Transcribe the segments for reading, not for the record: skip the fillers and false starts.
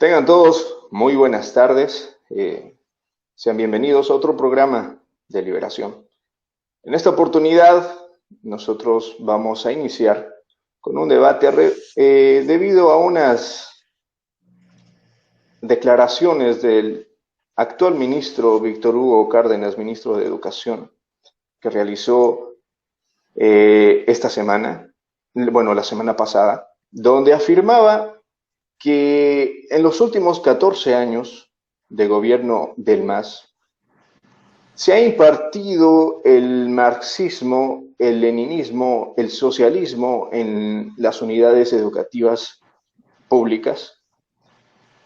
Tengan todos muy buenas tardes. Sean bienvenidos a otro programa de Liberación. En esta oportunidad, nosotros vamos a iniciar con un debate debido a unas declaraciones del actual ministro Víctor Hugo Cárdenas, ministro de Educación, que realizó esta semana, bueno, la semana pasada, donde afirmaba que en los últimos 14 años de gobierno del MAS se ha impartido el marxismo, el leninismo, el socialismo en las unidades educativas públicas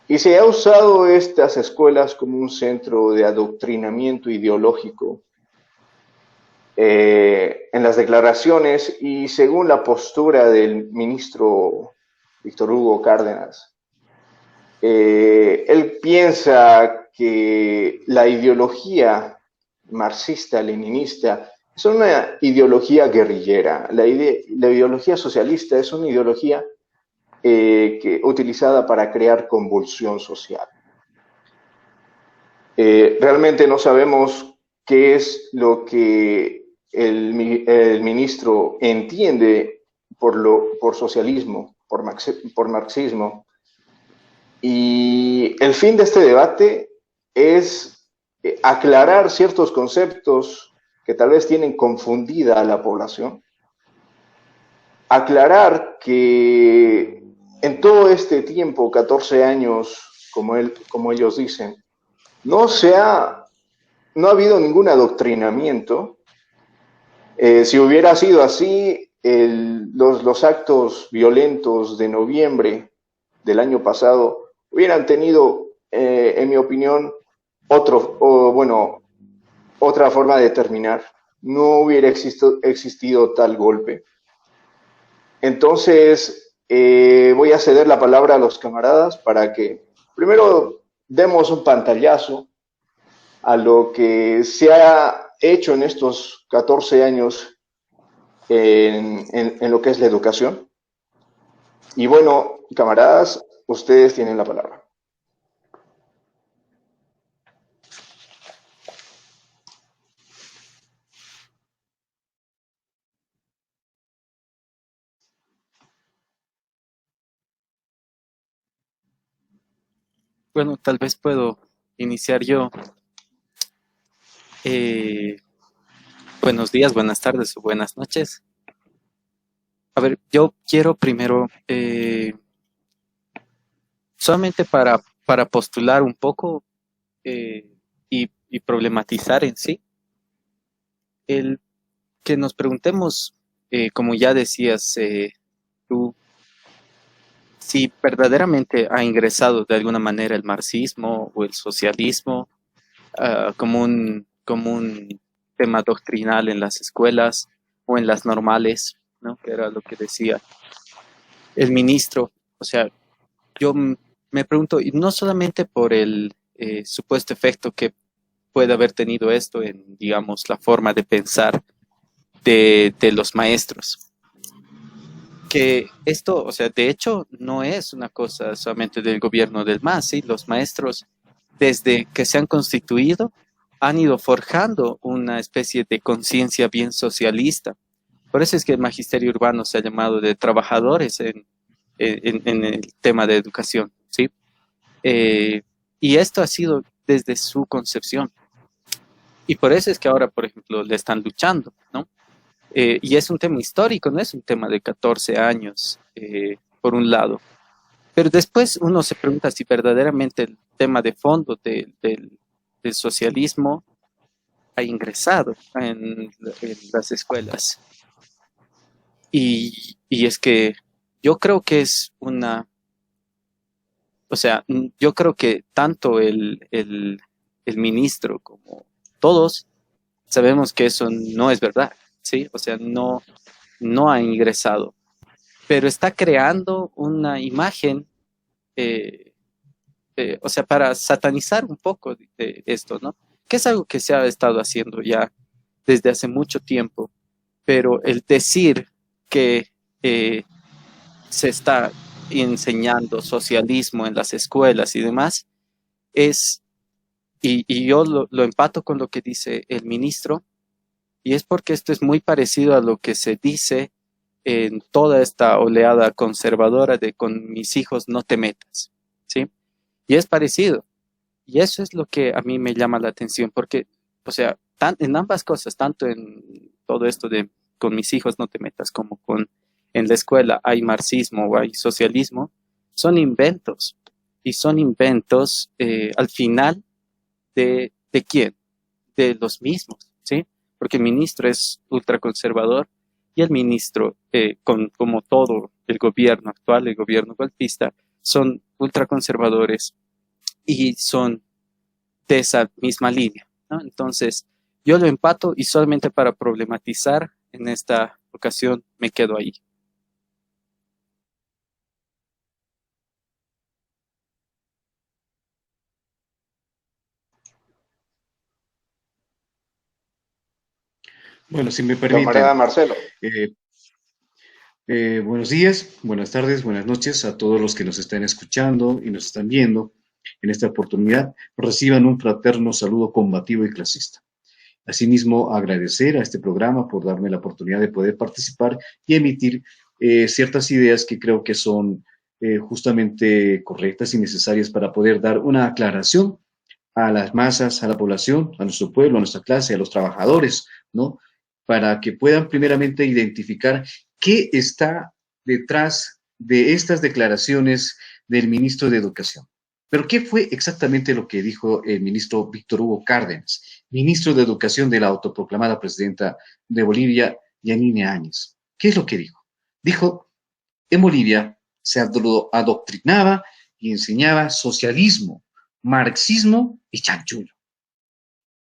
y se ha usado estas escuelas como un centro de adoctrinamiento ideológico. En las declaraciones y según la postura del ministro Víctor Hugo Cárdenas, él piensa que la ideología marxista-leninista es una ideología guerrillera. La ideología socialista es una ideología utilizada para crear convulsión social. Realmente no sabemos qué es lo que el ministro entiende por socialismo, por marxismo. Y el fin de este debate es aclarar ciertos conceptos que tal vez tienen confundida a la población, aclarar que en todo este tiempo, 14 años, como ellos dicen, no ha habido ningún adoctrinamiento. Si hubiera sido así, los actos violentos de noviembre del año pasado hubieran tenido, en mi opinión, otra forma de terminar. No hubiera existido tal golpe. Entonces, voy a ceder la palabra a los camaradas para que primero demos un pantallazo a lo que se ha hecho en estos 14 años en lo que es la educación. Y bueno, camaradas, ustedes tienen la palabra. Bueno, tal vez puedo iniciar yo. Buenos días, buenas tardes o buenas noches. A ver, yo quiero primero, solamente para postular un poco y problematizar en sí, el que nos preguntemos, como ya decías tú, si verdaderamente ha ingresado de alguna manera el marxismo o el socialismo como un tema doctrinal en las escuelas o en las normales, ¿no? Que era lo que decía el ministro. O sea, me pregunto, y no solamente por el supuesto efecto que puede haber tenido esto en, digamos, la forma de pensar de los maestros, que esto, o sea, de hecho, no es una cosa solamente del gobierno del MAS, ¿sí? Los maestros, desde que se han constituido, han ido forjando una especie de conciencia bien socialista. Por eso es que el magisterio urbano se ha llamado de trabajadores en el tema de educación, ¿sí? Eh, y esto ha sido desde su concepción. Y por eso es que ahora, por ejemplo, le están luchando, ¿no? Y es un tema histórico, no es un tema de 14 años, por un lado. Pero después uno se pregunta si verdaderamente el tema de fondo del socialismo ha ingresado en las escuelas. Y es que yo creo que es o sea, yo creo que tanto el ministro como todos sabemos que eso no es verdad, ¿sí? O sea, no ha ingresado, pero está creando una imagen, eh, o sea, para satanizar un poco de esto, ¿no? Que es algo que se ha estado haciendo ya desde hace mucho tiempo, pero el decir que se está enseñando socialismo en las escuelas y demás, es, y yo lo empato con lo que dice el ministro, y es porque esto es muy parecido a lo que se dice en toda esta oleada conservadora de con mis hijos no te metas, ¿sí? Y es parecido. Y eso es lo que a mí me llama la atención, porque, o sea, en ambas cosas, tanto en todo esto de con mis hijos no te metas, como con en la escuela hay marxismo o hay socialismo, son inventos. Y son inventos al final de quién? De los mismos, ¿sí? Porque el ministro es ultraconservador y el ministro, como todo el gobierno actual, el gobierno golpista, son ultraconservadores y son de esa misma línea, ¿no? Entonces, yo lo empato y solamente para problematizar en esta ocasión me quedo ahí. Bueno, si me Camarada permiten, Marcelo. eh, buenos días, buenas tardes, buenas noches a todos los que nos están escuchando y nos están viendo en esta oportunidad. Reciban un fraterno saludo combativo y clasista. Asimismo, agradecer a este programa por darme la oportunidad de poder participar y emitir ciertas ideas que creo que son justamente correctas y necesarias para poder dar una aclaración a las masas, a la población, a nuestro pueblo, a nuestra clase, a los trabajadores, ¿no? Para que puedan primeramente identificar qué está detrás de estas declaraciones del ministro de Educación. Pero ¿qué fue exactamente lo que dijo el ministro Víctor Hugo Cárdenas, ministro de Educación de la autoproclamada presidenta de Bolivia, Yanine Áñez? ¿Qué es lo que dijo? Dijo, en Bolivia se adoctrinaba y enseñaba socialismo, marxismo y chanchullo,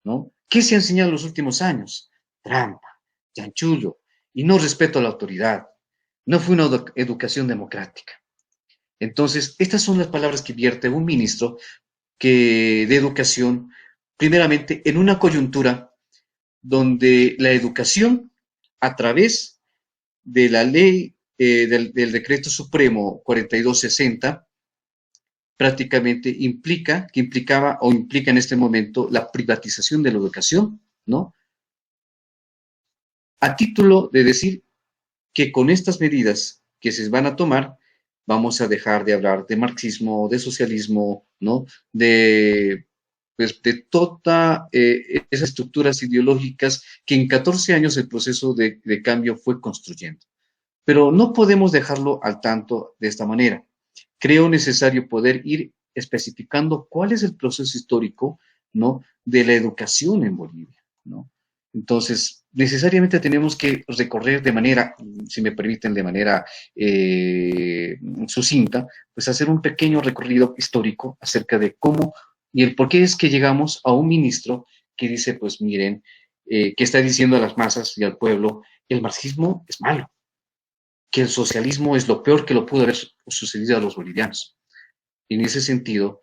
¿no? ¿Qué se ha enseñado en los últimos años? Trampa, chanchullo y no respeto a la autoridad. No fue una educación democrática. Entonces, estas son las palabras que vierte un ministro de educación, primeramente en una coyuntura donde la educación, a través de la ley del decreto supremo 4260, prácticamente que implicaba o implica en este momento la privatización de la educación, ¿no? A título de decir que con estas medidas que se van a tomar, vamos a dejar de hablar de marxismo, de socialismo, ¿no? Pues, de todas esas estructuras ideológicas que en 14 años el proceso de cambio fue construyendo. Pero no podemos dejarlo al tanto de esta manera. Creo necesario poder ir especificando cuál es el proceso histórico, ¿no? De la educación en Bolivia, ¿no? Entonces, necesariamente tenemos que recorrer de manera, si me permiten, de manera sucinta, pues hacer un pequeño recorrido histórico acerca de cómo y el por qué es que llegamos a un ministro que dice, pues miren, que está diciendo a las masas y al pueblo, el marxismo es malo, que el socialismo es lo peor que lo pudo haber sucedido a los bolivianos. En ese sentido,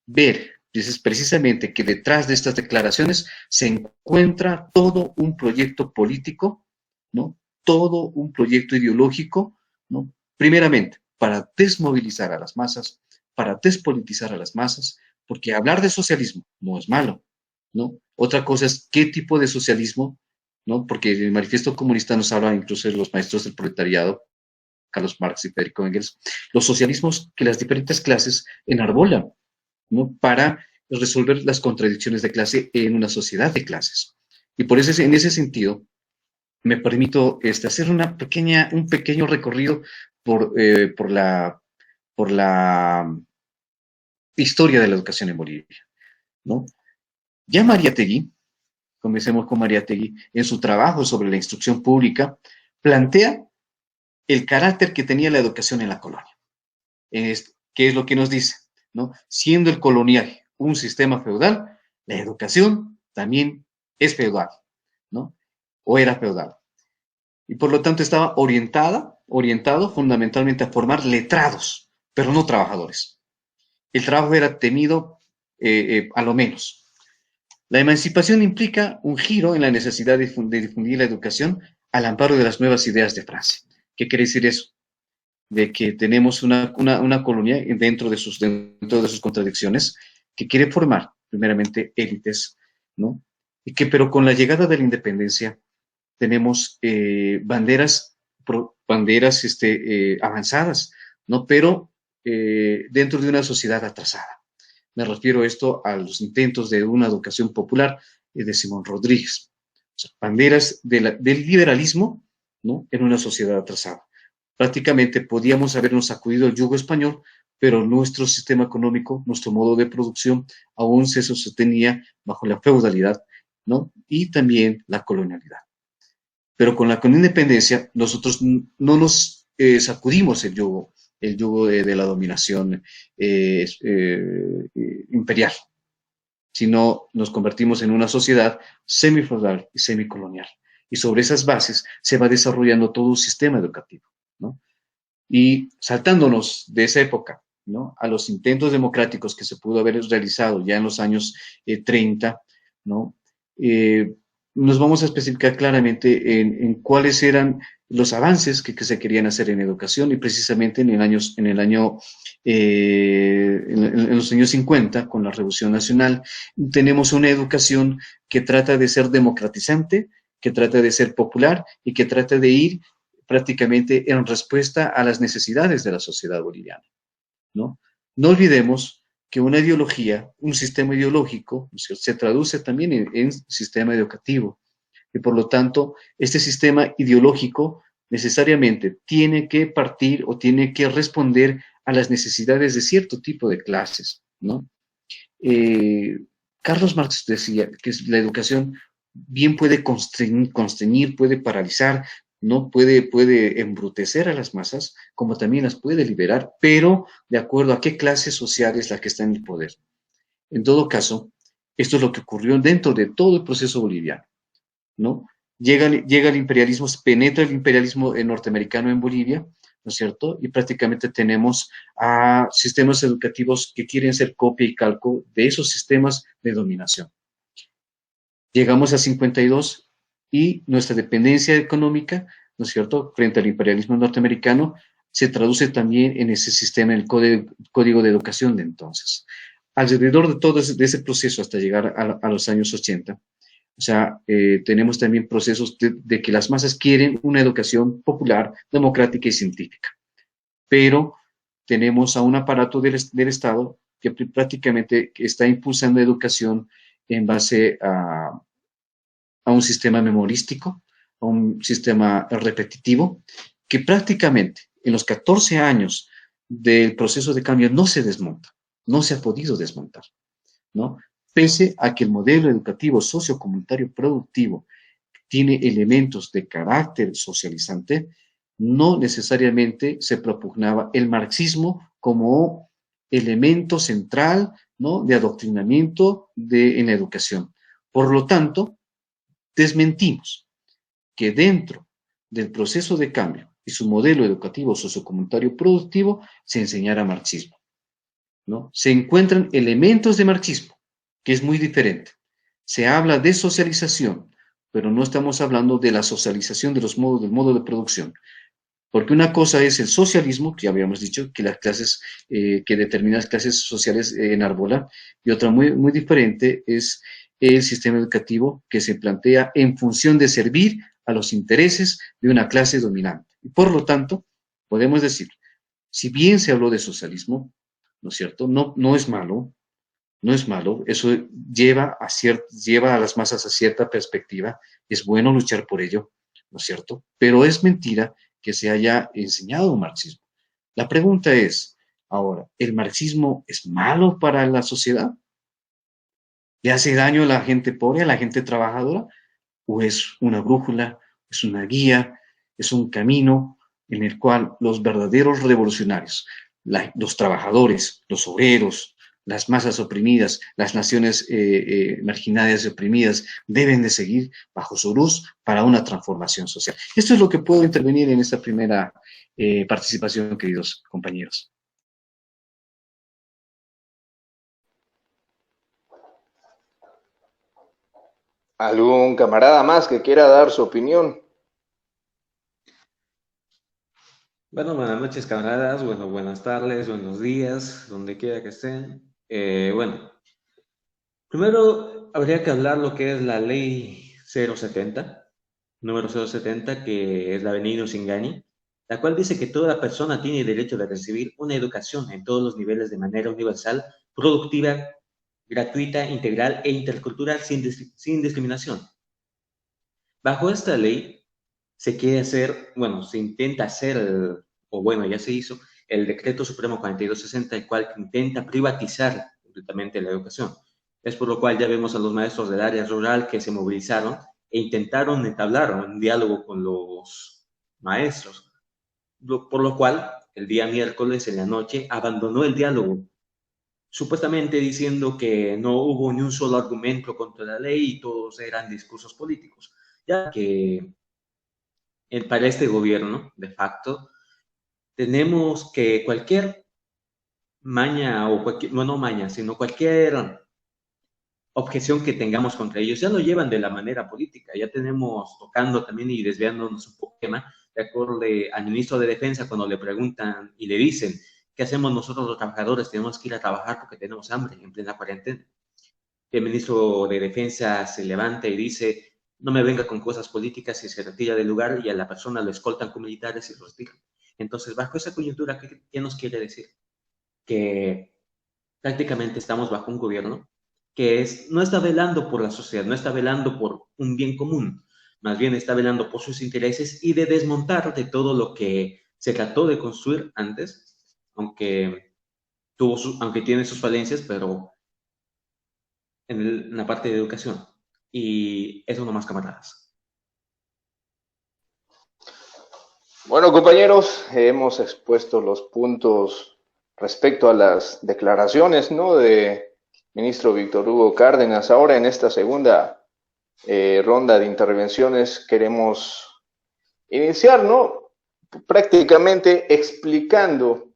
ver precisamente que detrás de estas declaraciones se encuentra todo un proyecto político, ¿no? Todo un proyecto ideológico, ¿no? Primeramente, para desmovilizar a las masas, para despolitizar a las masas, porque hablar de socialismo no es malo, ¿no? Otra cosa es qué tipo de socialismo, ¿no? Porque el manifiesto comunista nos habla incluso de los maestros del proletariado, Carlos Marx y Federico Engels, los socialismos que las diferentes clases enarbolan, ¿no? Para resolver las contradicciones de clase en una sociedad de clases. Y por eso, en ese sentido, me permito hacer un pequeño recorrido por la historia de la educación en Bolivia, ¿no? Ya Mariátegui, comencemos con Mariátegui, en su trabajo sobre la instrucción pública, plantea el carácter que tenía la educación en la colonia. ¿Qué es lo que nos dice? ¿No? Siendo el colonial un sistema feudal, la educación también es feudal, ¿no? O era feudal. Y por lo tanto estaba orientado fundamentalmente a formar letrados, pero no trabajadores. El trabajo era temido a lo menos. La emancipación implica un giro en la necesidad de difundir la educación al amparo de las nuevas ideas de Francia. ¿Qué quiere decir eso? de que tenemos una colonia dentro de sus contradicciones que quiere formar primeramente élites, ¿no? Pero con la llegada de la independencia tenemos banderas avanzadas, ¿no? Pero dentro de una sociedad atrasada. Me refiero a esto a los intentos de una educación popular de Simón Rodríguez. O sea, banderas del liberalismo, ¿no? En una sociedad atrasada. Prácticamente podíamos habernos sacudido el yugo español, pero nuestro sistema económico, nuestro modo de producción, aún se sostenía bajo la feudalidad, ¿no? Y también la colonialidad. Pero con la independencia, nosotros no nos sacudimos el yugo de la dominación imperial, sino nos convertimos en una sociedad semifeudal y semicolonial. Y sobre esas bases se va desarrollando todo un sistema educativo, ¿no? Y saltándonos de esa época, ¿no? A los intentos democráticos que se pudo haber realizado ya en los años 30, ¿no? Eh, Nos vamos a especificar claramente en cuáles eran los avances que se querían hacer en educación y precisamente en los años 50, con la Revolución Nacional, tenemos una educación que trata de ser democratizante, que trata de ser popular y que trata de ir prácticamente en respuesta a las necesidades de la sociedad boliviana, ¿no? No olvidemos que una ideología, un sistema ideológico, se traduce también en sistema educativo y por lo tanto este sistema ideológico necesariamente tiene que partir o tiene que responder a las necesidades de cierto tipo de clases, ¿no? Eh, Carlos Marx decía que la educación bien puede constreñir, puede paralizar, no puede embrutecer a las masas, como también las puede liberar, pero de acuerdo a qué clase social es la que está en el poder. En todo caso, esto es lo que ocurrió dentro de todo el proceso boliviano, ¿no? Llega el imperialismo, penetra el imperialismo norteamericano en Bolivia, ¿no es cierto? Y prácticamente tenemos a sistemas educativos que quieren ser copia y calco de esos sistemas de dominación. Llegamos a 52 y nuestra dependencia económica, ¿no es cierto?, frente al imperialismo norteamericano, se traduce también en ese sistema, en el código de educación de entonces. Alrededor de todo ese proceso hasta llegar a los años 80, o sea, tenemos también procesos de que las masas quieren una educación popular, democrática y científica, pero tenemos a un aparato del Estado que prácticamente está impulsando educación en base a un sistema memorístico, a un sistema repetitivo, que prácticamente en los 14 años del proceso de cambio no se desmonta, no se ha podido desmontar, ¿no? Pese a que el modelo educativo sociocomunitario productivo tiene elementos de carácter socializante, no necesariamente se propugnaba el marxismo como elemento central, ¿no?, de adoctrinamiento en la educación. Por lo tanto, desmentimos que dentro del proceso de cambio y su modelo educativo sociocomunitario productivo se enseñara marxismo, ¿no? Se encuentran elementos de marxismo, que es muy diferente. Se habla de socialización, pero no estamos hablando de la socialización del modo de producción. Porque una cosa es el socialismo, que ya habíamos dicho, que las clases, que determinadas clases sociales enarbolan, y otra muy, muy diferente es el sistema educativo que se plantea en función de servir a los intereses de una clase dominante. Y por lo tanto, podemos decir, si bien se habló de socialismo, ¿no es cierto? No, no es malo, no es malo, eso lleva a las masas a cierta perspectiva, es bueno luchar por ello, ¿no es cierto? Pero es mentira que se haya enseñado un marxismo. La pregunta es, ahora, ¿el marxismo es malo para la sociedad? ¿Le hace daño a la gente pobre, a la gente trabajadora? ¿O es una brújula, es una guía, es un camino en el cual los verdaderos revolucionarios, los trabajadores, los obreros, las masas oprimidas, las naciones marginadas y oprimidas deben de seguir bajo su luz para una transformación social? Esto es lo que puedo intervenir en esta primera participación, queridos compañeros. ¿Algún camarada más que quiera dar su opinión? Bueno, buenas noches, camaradas. Bueno, buenas tardes, buenos días, donde quiera que estén. Bueno, primero habría que hablar lo que es la ley 070, número 070, que es la Benigno Singani, la cual dice que toda persona tiene derecho de recibir una educación en todos los niveles de manera universal, productiva, gratuita, integral e intercultural sin discriminación. Bajo esta ley se quiere hacer, bueno, se intenta hacer, o bueno, ya se hizo, el Decreto Supremo 4260, el cual intenta privatizar completamente la educación. Es por lo cual ya vemos a los maestros del área rural que se movilizaron e intentaron entablar un diálogo con los maestros, por lo cual el día miércoles en la noche abandonó el diálogo, supuestamente diciendo que no hubo ni un solo argumento contra la ley y todos eran discursos políticos, ya que para este gobierno, de facto, tenemos que cualquier maña o cualquier, no maña, sino cualquier objeción que tengamos contra ellos, ya lo llevan de la manera política. Ya tenemos tocando también y desviándonos un poco tema, de acuerdo al ministro de Defensa cuando le preguntan y le dicen, ¿qué hacemos nosotros los trabajadores? Tenemos que ir a trabajar porque tenemos hambre en plena cuarentena. El ministro de Defensa se levanta y dice, no me venga con cosas políticas y se retira del lugar y a la persona lo escoltan con militares y lo retiran. Entonces, bajo esa coyuntura, ¿qué nos quiere decir? Que prácticamente estamos bajo un gobierno que no está velando por la sociedad, no está velando por un bien común, más bien está velando por sus intereses y de desmontar de todo lo que se trató de construir antes, aunque, aunque tiene sus falencias, pero en la parte de educación. Y eso nomás, camaradas. Bueno, compañeros, hemos expuesto los puntos respecto a las declaraciones, ¿no?, de ministro Víctor Hugo Cárdenas. Ahora, en esta segunda ronda de intervenciones, queremos iniciar, ¿no?, prácticamente explicando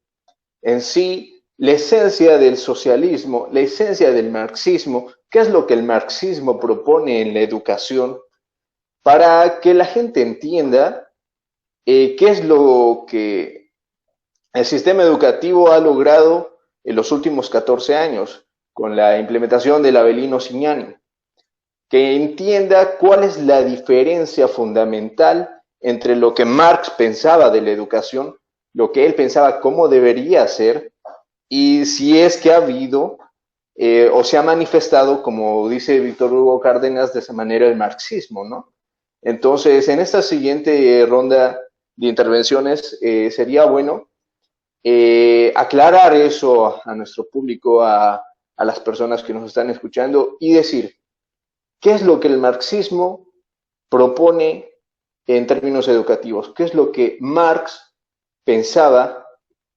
en sí la esencia del socialismo, la esencia del marxismo, qué es lo que el marxismo propone en la educación, para que la gente entienda qué es lo que el sistema educativo ha logrado en los últimos 14 años con la implementación del Avelino Signani, que entienda cuál es la diferencia fundamental entre lo que Marx pensaba de la educación, lo que él pensaba cómo debería ser, y si es que ha habido o se ha manifestado, como dice Víctor Hugo Cárdenas, de esa manera el marxismo, ¿no? Entonces, en esta siguiente ronda de intervenciones sería bueno aclarar eso a nuestro público, a las personas que nos están escuchando y decir qué es lo que el marxismo propone en términos educativos, qué es lo que Marx pensaba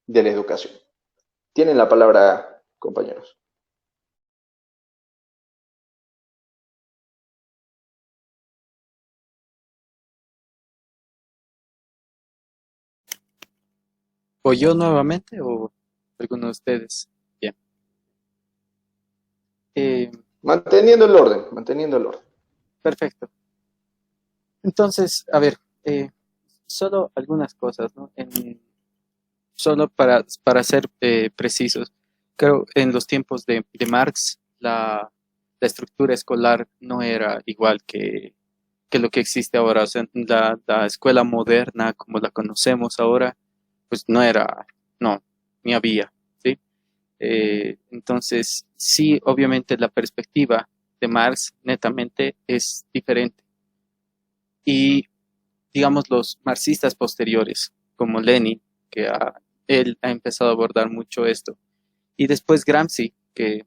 de la educación. Tienen la palabra, compañeros. ¿O yo nuevamente o alguno de ustedes? Bien. Eh, Manteniendo el orden, manteniendo el orden. Perfecto. Entonces, a ver, solo algunas cosas, ¿no? Solo para ser precisos, creo en los tiempos de Marx la estructura escolar no era igual que lo que existe ahora. O sea, la escuela moderna, como la conocemos ahora, pues no era, no, ni había, ¿sí? Entonces, sí, obviamente la perspectiva de Marx netamente es diferente. Y, digamos, los marxistas posteriores, como Lenin, él ha empezado a abordar mucho esto. Y después Gramsci, que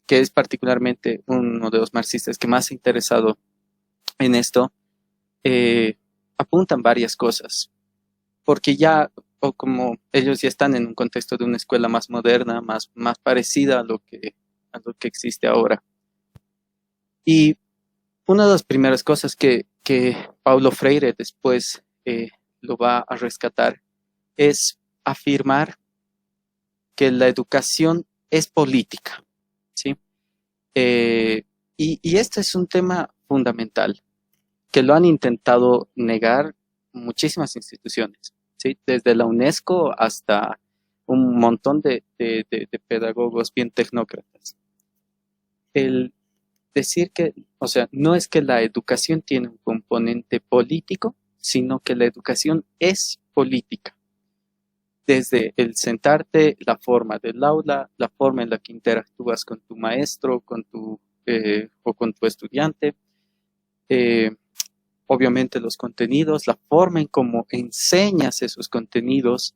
es particularmente uno de los marxistas que más se ha interesado en esto, apuntan varias cosas, porque ya, o como ellos ya están en un contexto de una escuela más moderna, más parecida a lo que existe ahora. Y una de las primeras cosas que Paulo Freire después lo va a rescatar es afirmar que la educación es política, ¿sí? Y este es un tema fundamental, que lo han intentado negar muchísimas instituciones, ¿sí? Desde la UNESCO hasta un montón de pedagogos bien tecnócratas. El decir que, o sea, no es que la educación tiene un componente político, sino que la educación es política. Desde el sentarte, la forma del aula, la forma en la que interactúas con tu maestro, o con tu estudiante, obviamente los contenidos, la forma en cómo enseñas esos contenidos,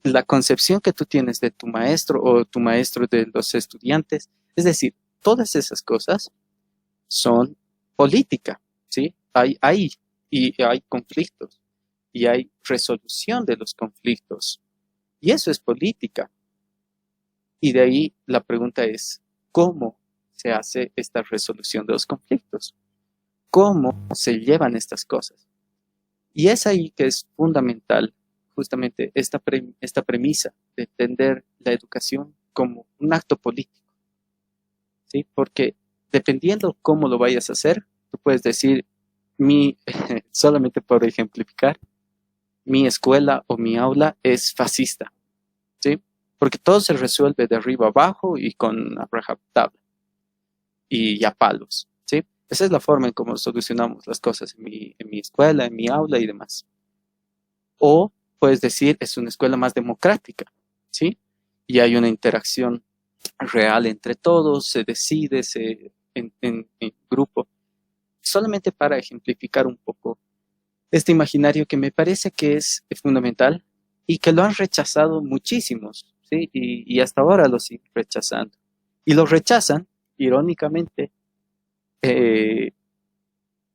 la concepción que tú tienes de tu maestro o tu maestro de los estudiantes. Es decir, todas esas cosas son política, ¿sí? Y hay conflictos y hay resolución de los conflictos. Y eso es política. Y de ahí la pregunta es, ¿cómo se hace esta resolución de los conflictos? ¿Cómo se llevan estas cosas? Y es ahí que es fundamental justamente esta premisa de entender la educación como un acto político, ¿sí? Porque dependiendo cómo lo vayas a hacer, tú puedes decir, solamente por ejemplificar, mi escuela o mi aula es fascista, ¿sí? Porque todo se resuelve de arriba abajo y con a rajatabla y a palos, ¿sí? Esa es la forma en cómo solucionamos las cosas en mi escuela, en mi aula y demás. O puedes decir, es una escuela más democrática, ¿sí? Y hay una interacción real entre todos, se decide en grupo. Solamente para ejemplificar un poco este imaginario que me parece que es fundamental y que lo han rechazado muchísimos, ¿sí? Y hasta ahora lo siguen rechazando. Y lo rechazan, irónicamente,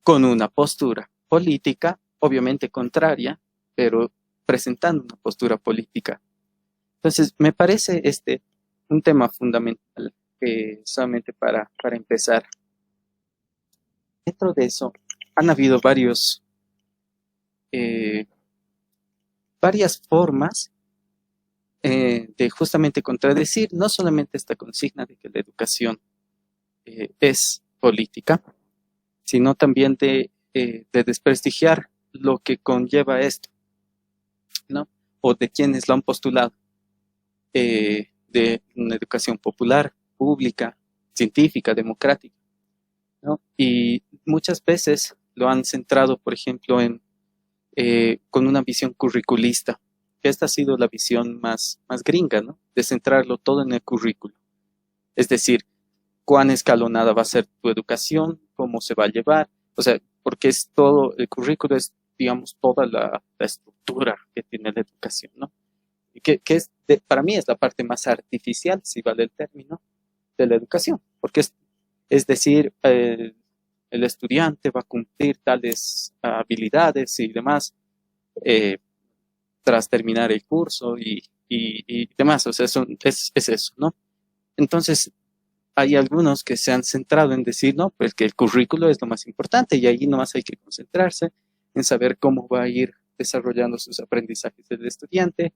con una postura política, obviamente contraria, pero presentando una postura política. Entonces, me parece un tema fundamental, solamente para empezar. Dentro de eso, han habido varias formas de justamente contradecir no solamente esta consigna de que la educación es política, sino también de desprestigiar lo que conlleva esto, ¿no? O de quienes lo han postulado, de una educación popular, pública, científica, democrática, ¿no? Y muchas veces lo han centrado, por ejemplo, con una visión curriculista. Esta ha sido la visión más gringa, ¿no? De centrarlo todo en el currículo. Es decir, cuán escalonada va a ser tu educación, cómo se va a llevar, o sea, porque es todo, el currículo es, digamos, toda la estructura que tiene la educación, ¿no? Y que para mí es la parte más artificial, si vale el término, de la educación, porque es decir, el estudiante va a cumplir tales habilidades y demás tras terminar el curso y demás, o sea, es eso, ¿no? Entonces, hay algunos que se han centrado en decir, no, pues que el currículo es lo más importante y ahí nomás hay que concentrarse en saber cómo va a ir desarrollando sus aprendizajes del estudiante,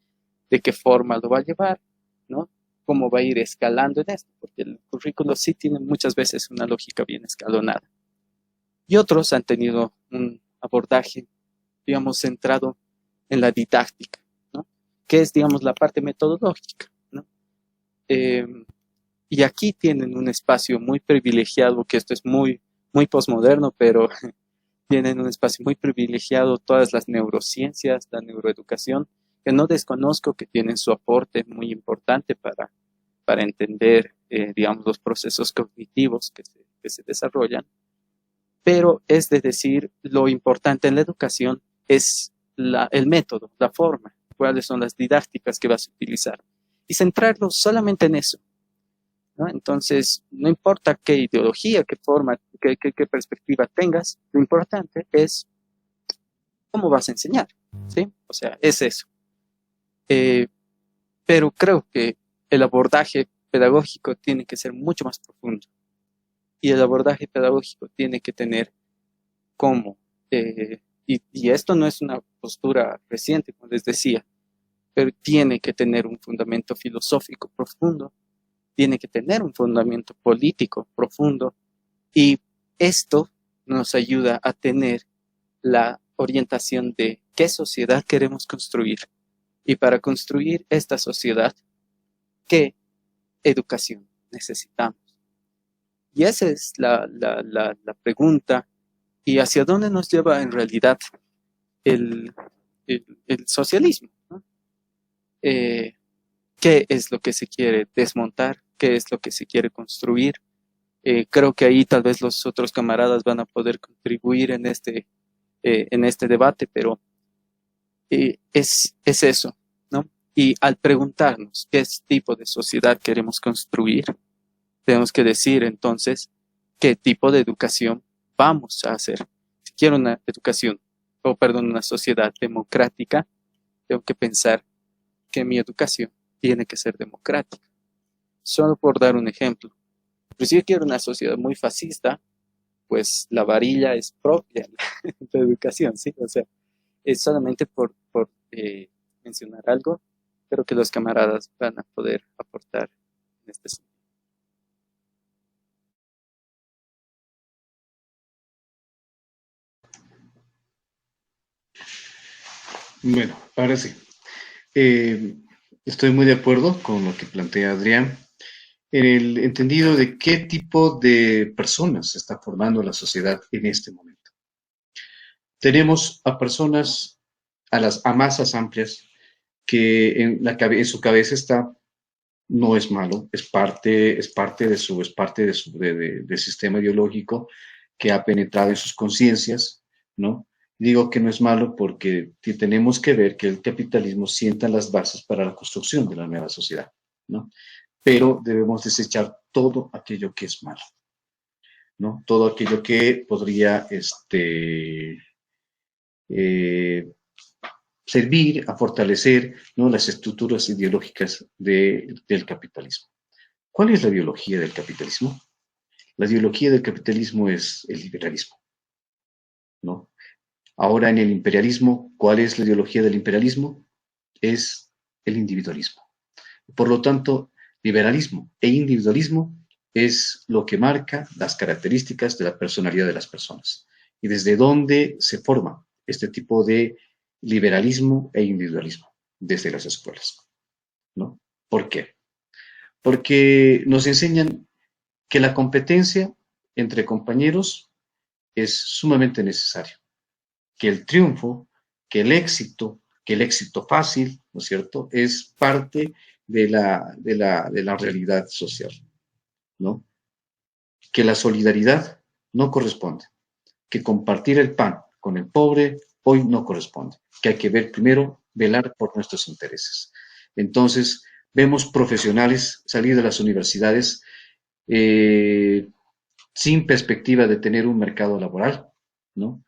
de qué forma lo va a llevar, ¿no? Cómo va a ir escalando en esto, porque el currículo sí tiene muchas veces una lógica bien escalonada. Y otros han tenido un abordaje, digamos, centrado en la didáctica, ¿no? Que es, digamos, la parte metodológica, ¿no? Y aquí tienen un espacio muy privilegiado, que esto es muy posmoderno, pero tienen un espacio muy privilegiado todas las neurociencias, la neuroeducación, que no desconozco que tienen su aporte muy importante para entender, digamos, los procesos cognitivos que se desarrollan. Pero es de decir, lo importante en la educación es el método, la forma, cuáles son las didácticas que vas a utilizar. Y centrarlo solamente en eso, ¿no? Entonces, no importa qué ideología, qué forma, qué perspectiva tengas, lo importante es cómo vas a enseñar, ¿sí? O sea, es eso. Pero creo que el abordaje pedagógico tiene que ser mucho más profundo. Y el abordaje pedagógico tiene que tener como, y esto no es una postura reciente, como les decía, pero tiene que tener un fundamento filosófico profundo, tiene que tener un fundamento político profundo, y esto nos ayuda a tener orientación de qué sociedad queremos construir. Y para construir esta sociedad, ¿qué educación necesitamos? Y esa es la pregunta. ¿Y hacia dónde nos lleva en realidad el socialismo, ¿no? ¿Qué es lo que se quiere desmontar? ¿Qué es lo que se quiere construir? Creo que ahí tal vez los otros camaradas van a poder contribuir en este debate, pero es eso, ¿no? Y al preguntarnos qué tipo de sociedad queremos construir, tenemos que decir entonces qué tipo de educación vamos a hacer. Si quiero una una sociedad democrática, tengo que pensar que mi educación tiene que ser democrática. Solo por dar un ejemplo. Pero si yo quiero una sociedad muy fascista, pues la varilla es propia de educación, ¿sí? O sea, es solamente por mencionar algo, pero que los camaradas van a poder aportar en este sentido. Bueno, ahora sí. Estoy muy de acuerdo con lo que plantea Adrián, en el entendido de qué tipo de personas se está formando la sociedad en este momento. Tenemos a personas, a masas amplias, que en su cabeza está, no es malo, es parte del sistema ideológico que ha penetrado en sus conciencias, ¿no? Digo que no es malo porque tenemos que ver que el capitalismo sienta las bases para la construcción de la nueva sociedad, ¿no? Pero debemos desechar todo aquello que es malo, ¿no? Todo aquello que podría servir a fortalecer, ¿no?, las estructuras ideológicas del capitalismo. ¿Cuál es la ideología del capitalismo? La ideología del capitalismo es el liberalismo, ¿no? Ahora en el imperialismo, ¿cuál es la ideología del imperialismo? Es el individualismo. Por lo tanto, liberalismo e individualismo es lo que marca las características de la personalidad de las personas. ¿Y desde dónde se forma este tipo de liberalismo e individualismo? Desde las escuelas, ¿no? ¿Por qué? Porque nos enseñan que la competencia entre compañeros es sumamente necesario, que el triunfo, que el éxito fácil, ¿no es cierto?, es parte de la realidad social, ¿no? Que la solidaridad no corresponde, que compartir el pan con el pobre hoy no corresponde, que hay que velar por nuestros intereses. Entonces, vemos profesionales salir de las universidades sin perspectiva de tener un mercado laboral, ¿no?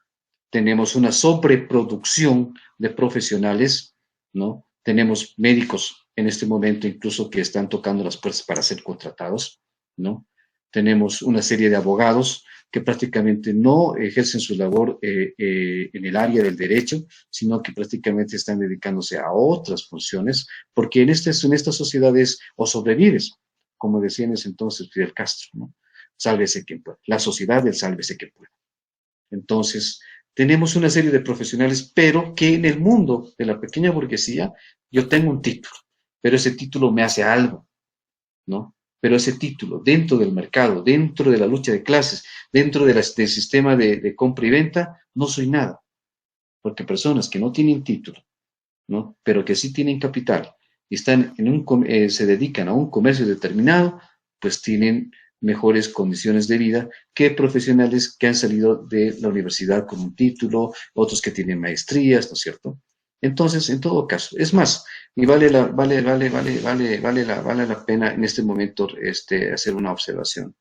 Tenemos una sobreproducción de profesionales, ¿no? Tenemos médicos en este momento incluso que están tocando las puertas para ser contratados, ¿no? Tenemos una serie de abogados que prácticamente no ejercen su labor en el área del derecho, sino que prácticamente están dedicándose a otras funciones, porque en estas sociedades o sobrevives, como decía en ese entonces Fidel Castro, ¿no? Sálvese quien pueda. La sociedad del sálvese quien pueda. Entonces, tenemos una serie de profesionales, pero que en el mundo de la pequeña burguesía, yo tengo un título, pero ese título me hace algo, ¿no? Pero ese título, dentro del mercado, dentro de la lucha de clases, dentro del sistema de compra y venta, no soy nada. Porque personas que no tienen título, ¿no?, pero que sí tienen capital y se dedican a un comercio determinado, pues tienen mejores condiciones de vida que profesionales que han salido de la universidad con un título, otros que tienen maestrías, ¿no es cierto? Entonces, en todo caso, es más, y vale la pena en este momento hacer una observación,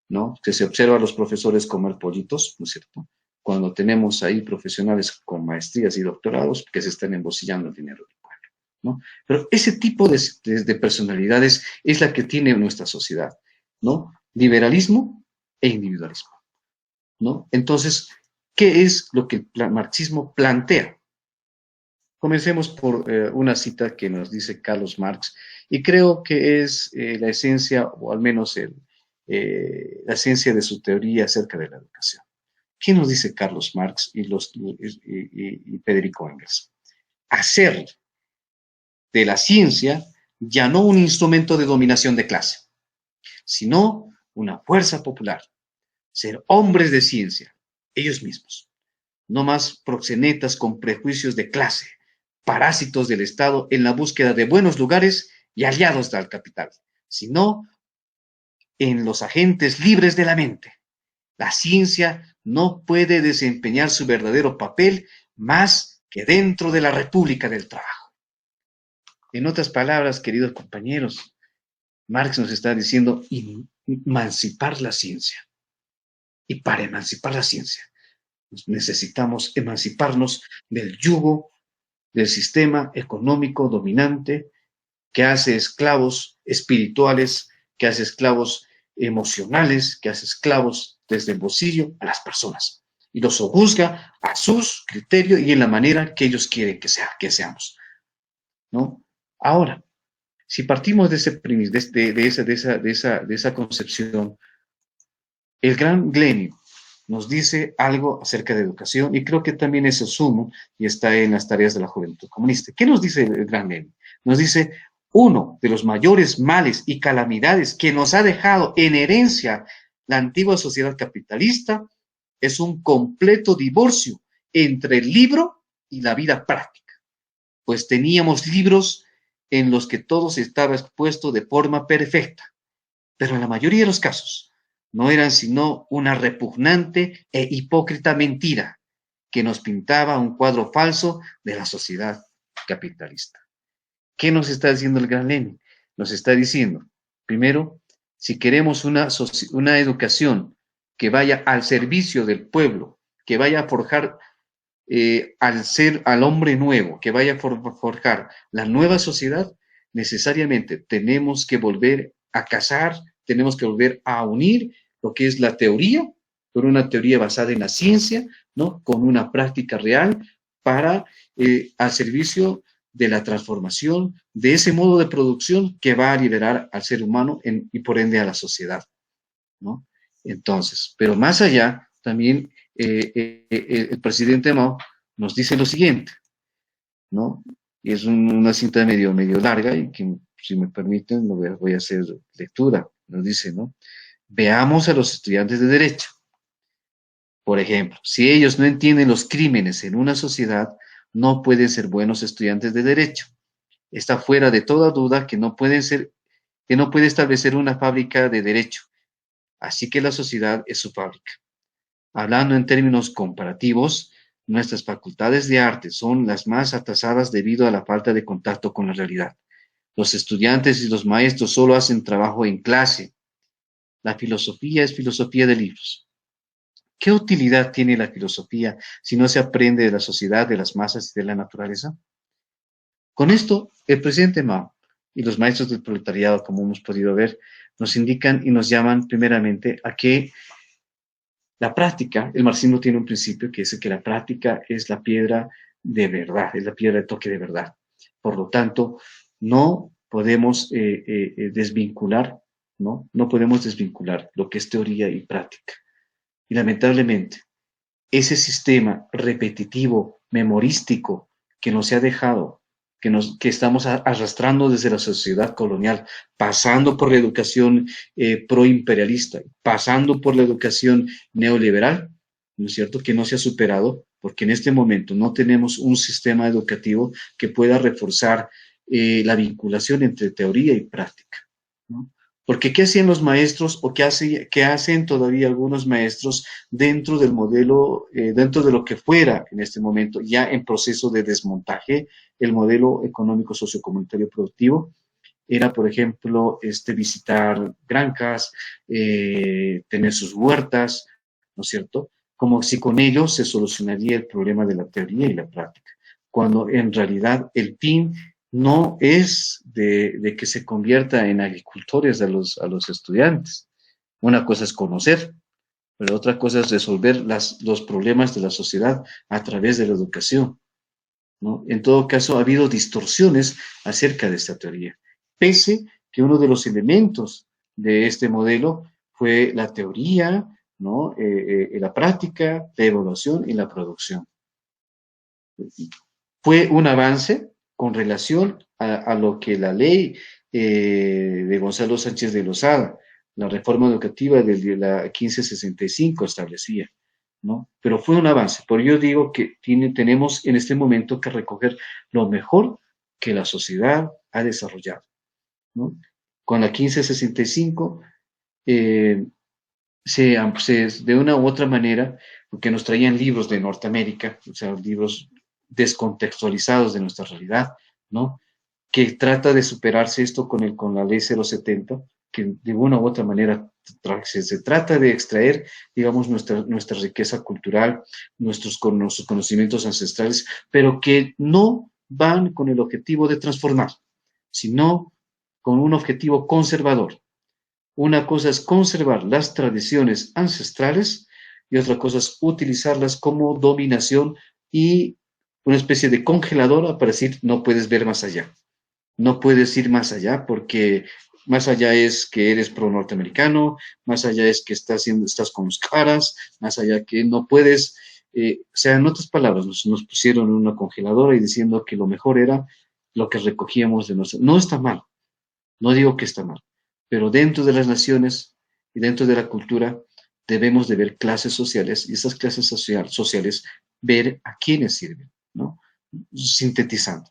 ¿no? Que se observa a los profesores comer pollitos, ¿no es cierto?, cuando tenemos ahí profesionales con maestrías y doctorados que se están embosillando el dinero del pueblo, ¿no? Pero ese tipo de personalidades es la que tiene nuestra sociedad, ¿no? Liberalismo e individualismo, ¿no? Entonces, ¿qué es lo que el marxismo plantea? Comencemos por una cita que nos dice Carlos Marx, y creo que es la esencia, o al menos la esencia de su teoría acerca de la educación. ¿Qué nos dice Carlos Marx y Federico Engels? Hacer de la ciencia ya no un instrumento de dominación de clase, sino una fuerza popular. Ser hombres de ciencia, ellos mismos, no más proxenetas con prejuicios de clase, parásitos del Estado en la búsqueda de buenos lugares y aliados del capital, sino en los agentes libres de la mente. La ciencia no puede desempeñar su verdadero papel más que dentro de la República del Trabajo. En otras palabras, queridos compañeros, Marx nos está diciendo emancipar la ciencia. Y para emancipar la ciencia, necesitamos emanciparnos del yugo del sistema económico dominante que hace esclavos espirituales, que hace esclavos emocionales, que hace esclavos desde el bolsillo a las personas y los juzga a sus criterios y en la manera que ellos quieren que seamos, ¿no? Ahora, si partimos de esa concepción, el gran Lenin nos dice algo acerca de educación y creo que también eso sumo y está en las tareas de la Juventud Comunista. ¿Qué nos dice el gran Lenin? Nos dice, uno de los mayores males y calamidades que nos ha dejado en herencia la antigua sociedad capitalista es un completo divorcio entre el libro y la vida práctica, pues teníamos libros en los que todo estaba expuesto de forma perfecta, pero en la mayoría de los casos no eran sino una repugnante e hipócrita mentira que nos pintaba un cuadro falso de la sociedad capitalista. ¿Qué nos está diciendo el gran Lenin? Nos está diciendo, primero, si queremos una educación que vaya al servicio del pueblo, que vaya a forjar al hombre nuevo, que vaya a forjar la nueva sociedad, necesariamente tenemos que volver a casar, tenemos que volver a unir lo que es la teoría, con una teoría basada en la ciencia, ¿no? Con una práctica real para al servicio de la transformación de ese modo de producción que va a liberar al ser humano y por ende a la sociedad, ¿no? Entonces, pero más allá, también el presidente Mao nos dice lo siguiente, ¿no? Y es una cinta medio larga y que, si me permiten, voy a hacer lectura. Nos dice, ¿no? Veamos a los estudiantes de Derecho. Por ejemplo, si ellos no entienden los crímenes en una sociedad, no pueden ser buenos estudiantes de Derecho. Está fuera de toda duda que no puede establecer una fábrica de derecho. Así que la sociedad es su fábrica. Hablando en términos comparativos, nuestras facultades de arte son las más atrasadas debido a la falta de contacto con la realidad. Los estudiantes y los maestros solo hacen trabajo en clase. La filosofía es filosofía de libros. ¿Qué utilidad tiene la filosofía si no se aprende de la sociedad, de las masas y de la naturaleza? Con esto, el presidente Mao y los maestros del proletariado, como hemos podido ver, nos indican y nos llaman primeramente a que la práctica, el marxismo tiene un principio que dice que la práctica es la piedra de verdad, es la piedra de toque de verdad. Por lo tanto, no podemos desvincular, ¿no? No podemos desvincular lo que es teoría y práctica. Y lamentablemente, ese sistema repetitivo, memorístico, que nos ha dejado, que estamos arrastrando desde la sociedad colonial, pasando por la educación proimperialista, pasando por la educación neoliberal, ¿no es cierto?, que no se ha superado, porque en este momento no tenemos un sistema educativo que pueda reforzar la vinculación entre teoría y práctica, ¿no? Porque ¿qué hacían los maestros o qué hacen todavía algunos maestros dentro del modelo, dentro de lo que fuera en este momento, ya en proceso de desmontaje, el modelo económico sociocomunitario productivo? Era, por ejemplo, visitar granjas, tener sus huertas, ¿no es cierto? Como si con ello se solucionaría el problema de la teoría y la práctica, cuando en realidad el fin no es de que se convierta en agricultores a los estudiantes. Una cosa es conocer, pero otra cosa es resolver los problemas de la sociedad a través de la educación, ¿no? En todo caso, ha habido distorsiones acerca de esta teoría, pese que uno de los elementos de este modelo fue la teoría, ¿no? La práctica, la evaluación y la producción. Fue un avance con relación a lo que la ley de Gonzalo Sánchez de Lozada, la reforma educativa de la 1565 establecía, ¿no? Pero fue un avance. Por ello digo que tenemos en este momento que recoger lo mejor que la sociedad ha desarrollado, ¿no? Con la 1565 de una u otra manera, porque nos traían libros de Norteamérica, o sea, libros descontextualizados de nuestra realidad, ¿no? Que trata de superarse esto con la ley 070, que de una u otra manera se trata de extraer, digamos, nuestra riqueza cultural, nuestros conocimientos ancestrales, pero que no van con el objetivo de transformar, sino con un objetivo conservador. Una cosa es conservar las tradiciones ancestrales y otra cosa es utilizarlas como dominación y una especie de congeladora para decir no puedes ver más allá. No puedes ir más allá porque más allá es que eres pro norteamericano, más allá es que estás con los caras, más allá que no puedes, o sea, en otras palabras, nos pusieron en una congeladora y diciendo que lo mejor era lo que recogíamos de nosotros. No está mal, no digo que está mal, pero dentro de las naciones y dentro de la cultura debemos de ver clases sociales y esas clases sociales ver a quiénes sirven, ¿no? Sintetizando.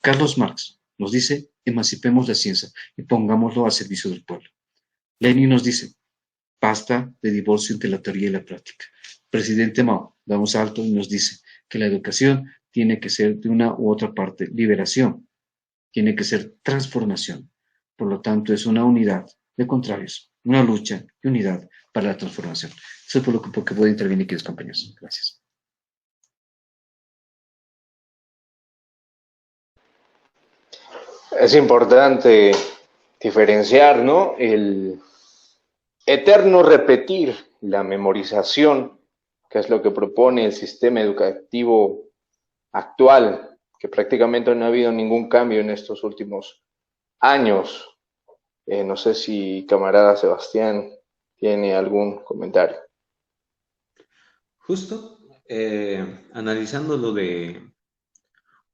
Carlos Marx nos dice, emancipemos la ciencia y pongámoslo al servicio del pueblo. Lenin nos dice, basta de divorcio entre la teoría y la práctica. Presidente Mao da un salto y nos dice que la educación tiene que ser de una u otra parte liberación, tiene que ser transformación. Por lo tanto, es una unidad de contrarios, una lucha y unidad para la transformación. Eso es por lo que puedo intervenir, queridos compañeros. Gracias. Es importante diferenciar, ¿no? El eterno repetir, la memorización, que es lo que propone el sistema educativo actual, que prácticamente no ha habido ningún cambio en estos últimos años. No sé si camarada Sebastián tiene algún comentario. Justo, analizándolo de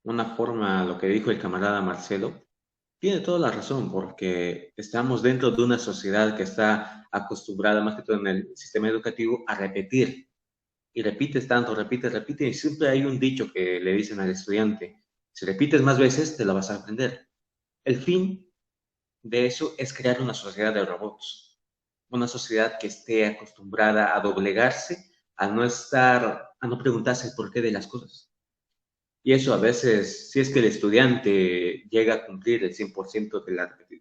una forma, lo que dijo el camarada Marcelo, tiene toda la razón, porque estamos dentro de una sociedad que está acostumbrada, más que todo en el sistema educativo, a repetir. Y repites tanto, repites, y siempre hay un dicho que le dicen al estudiante, si repites más veces, te la vas a aprender. El fin de eso es crear una sociedad de robots, una sociedad que esté acostumbrada a doblegarse, a no preguntarse el porqué de las cosas. Y eso a veces, si es que el estudiante llega a cumplir el 100%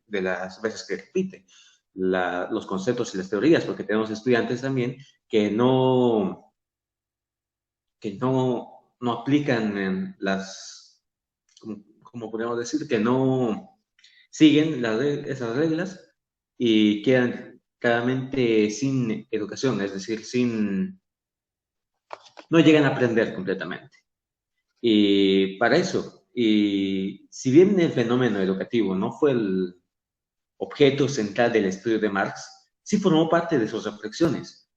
de las veces que repite los conceptos y las teorías, porque tenemos estudiantes también que no aplican en como podríamos decir, que no siguen esas reglas y quedan claramente sin educación, es decir, no llegan a aprender completamente. Y para eso, y si bien el fenómeno educativo no fue el objeto central del estudio de Marx, sí formó parte de sus reflexiones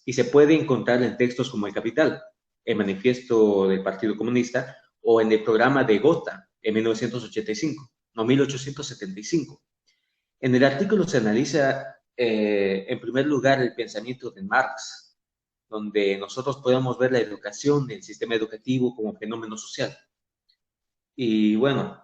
y se puede encontrar en textos como El Capital, el Manifiesto del Partido Comunista o en el programa de Gotha en 1985, no 1875. En el artículo se analiza, en primer lugar, el pensamiento de Marx, donde nosotros podemos ver la educación del sistema educativo como fenómeno social. Y bueno,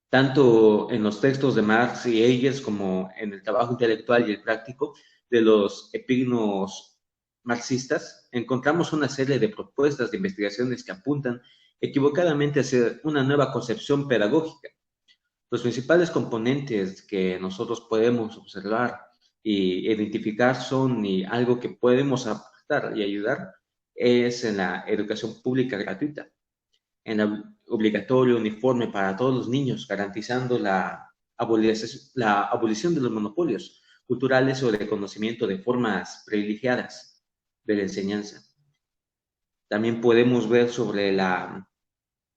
tanto en los textos de Marx y Engels como en el trabajo intelectual y el práctico de los epignos marxistas, encontramos una serie de propuestas de investigaciones que apuntan equivocadamente hacia una nueva concepción pedagógica. Los principales componentes que nosotros podemos observar y identificar son y algo que podemos aportar y ayudar es en la educación pública gratuita, en la obligatorio uniforme para todos los niños, garantizando la abolición de los monopolios culturales o de conocimiento de formas privilegiadas de la enseñanza. También podemos ver sobre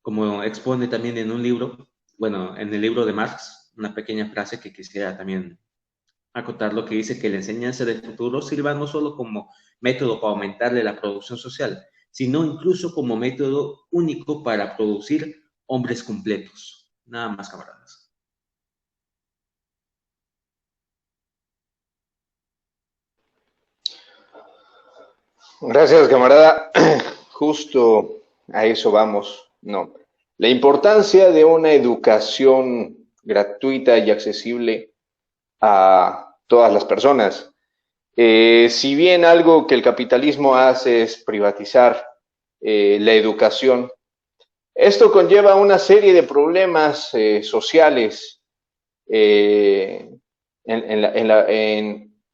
como expone también en un libro, bueno, en el libro de Marx, una pequeña frase que quisiera también acotar lo que dice que la enseñanza del futuro sirva no solo como método para aumentarle la producción social, sino incluso como método único para producir hombres completos. Nada más, camaradas. Gracias, camarada. Justo a eso vamos, ¿no? La importancia de una educación gratuita y accesible a todas las personas. Si bien algo que el capitalismo hace es privatizar la educación, esto conlleva una serie de problemas sociales en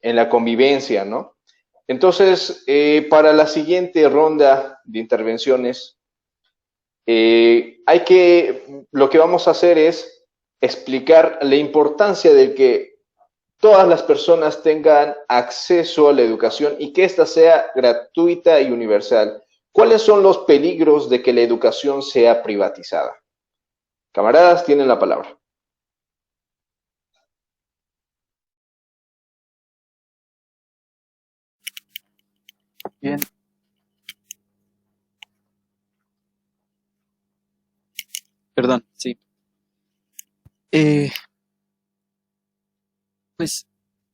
la convivencia, ¿no? Entonces, para la siguiente ronda de intervenciones, lo que vamos a hacer es explicar la importancia de que todas las personas tengan acceso a la educación y que ésta sea gratuita y universal. ¿Cuáles son los peligros de que la educación sea privatizada? Camaradas, tienen la palabra. Bien. Perdón, sí. Pues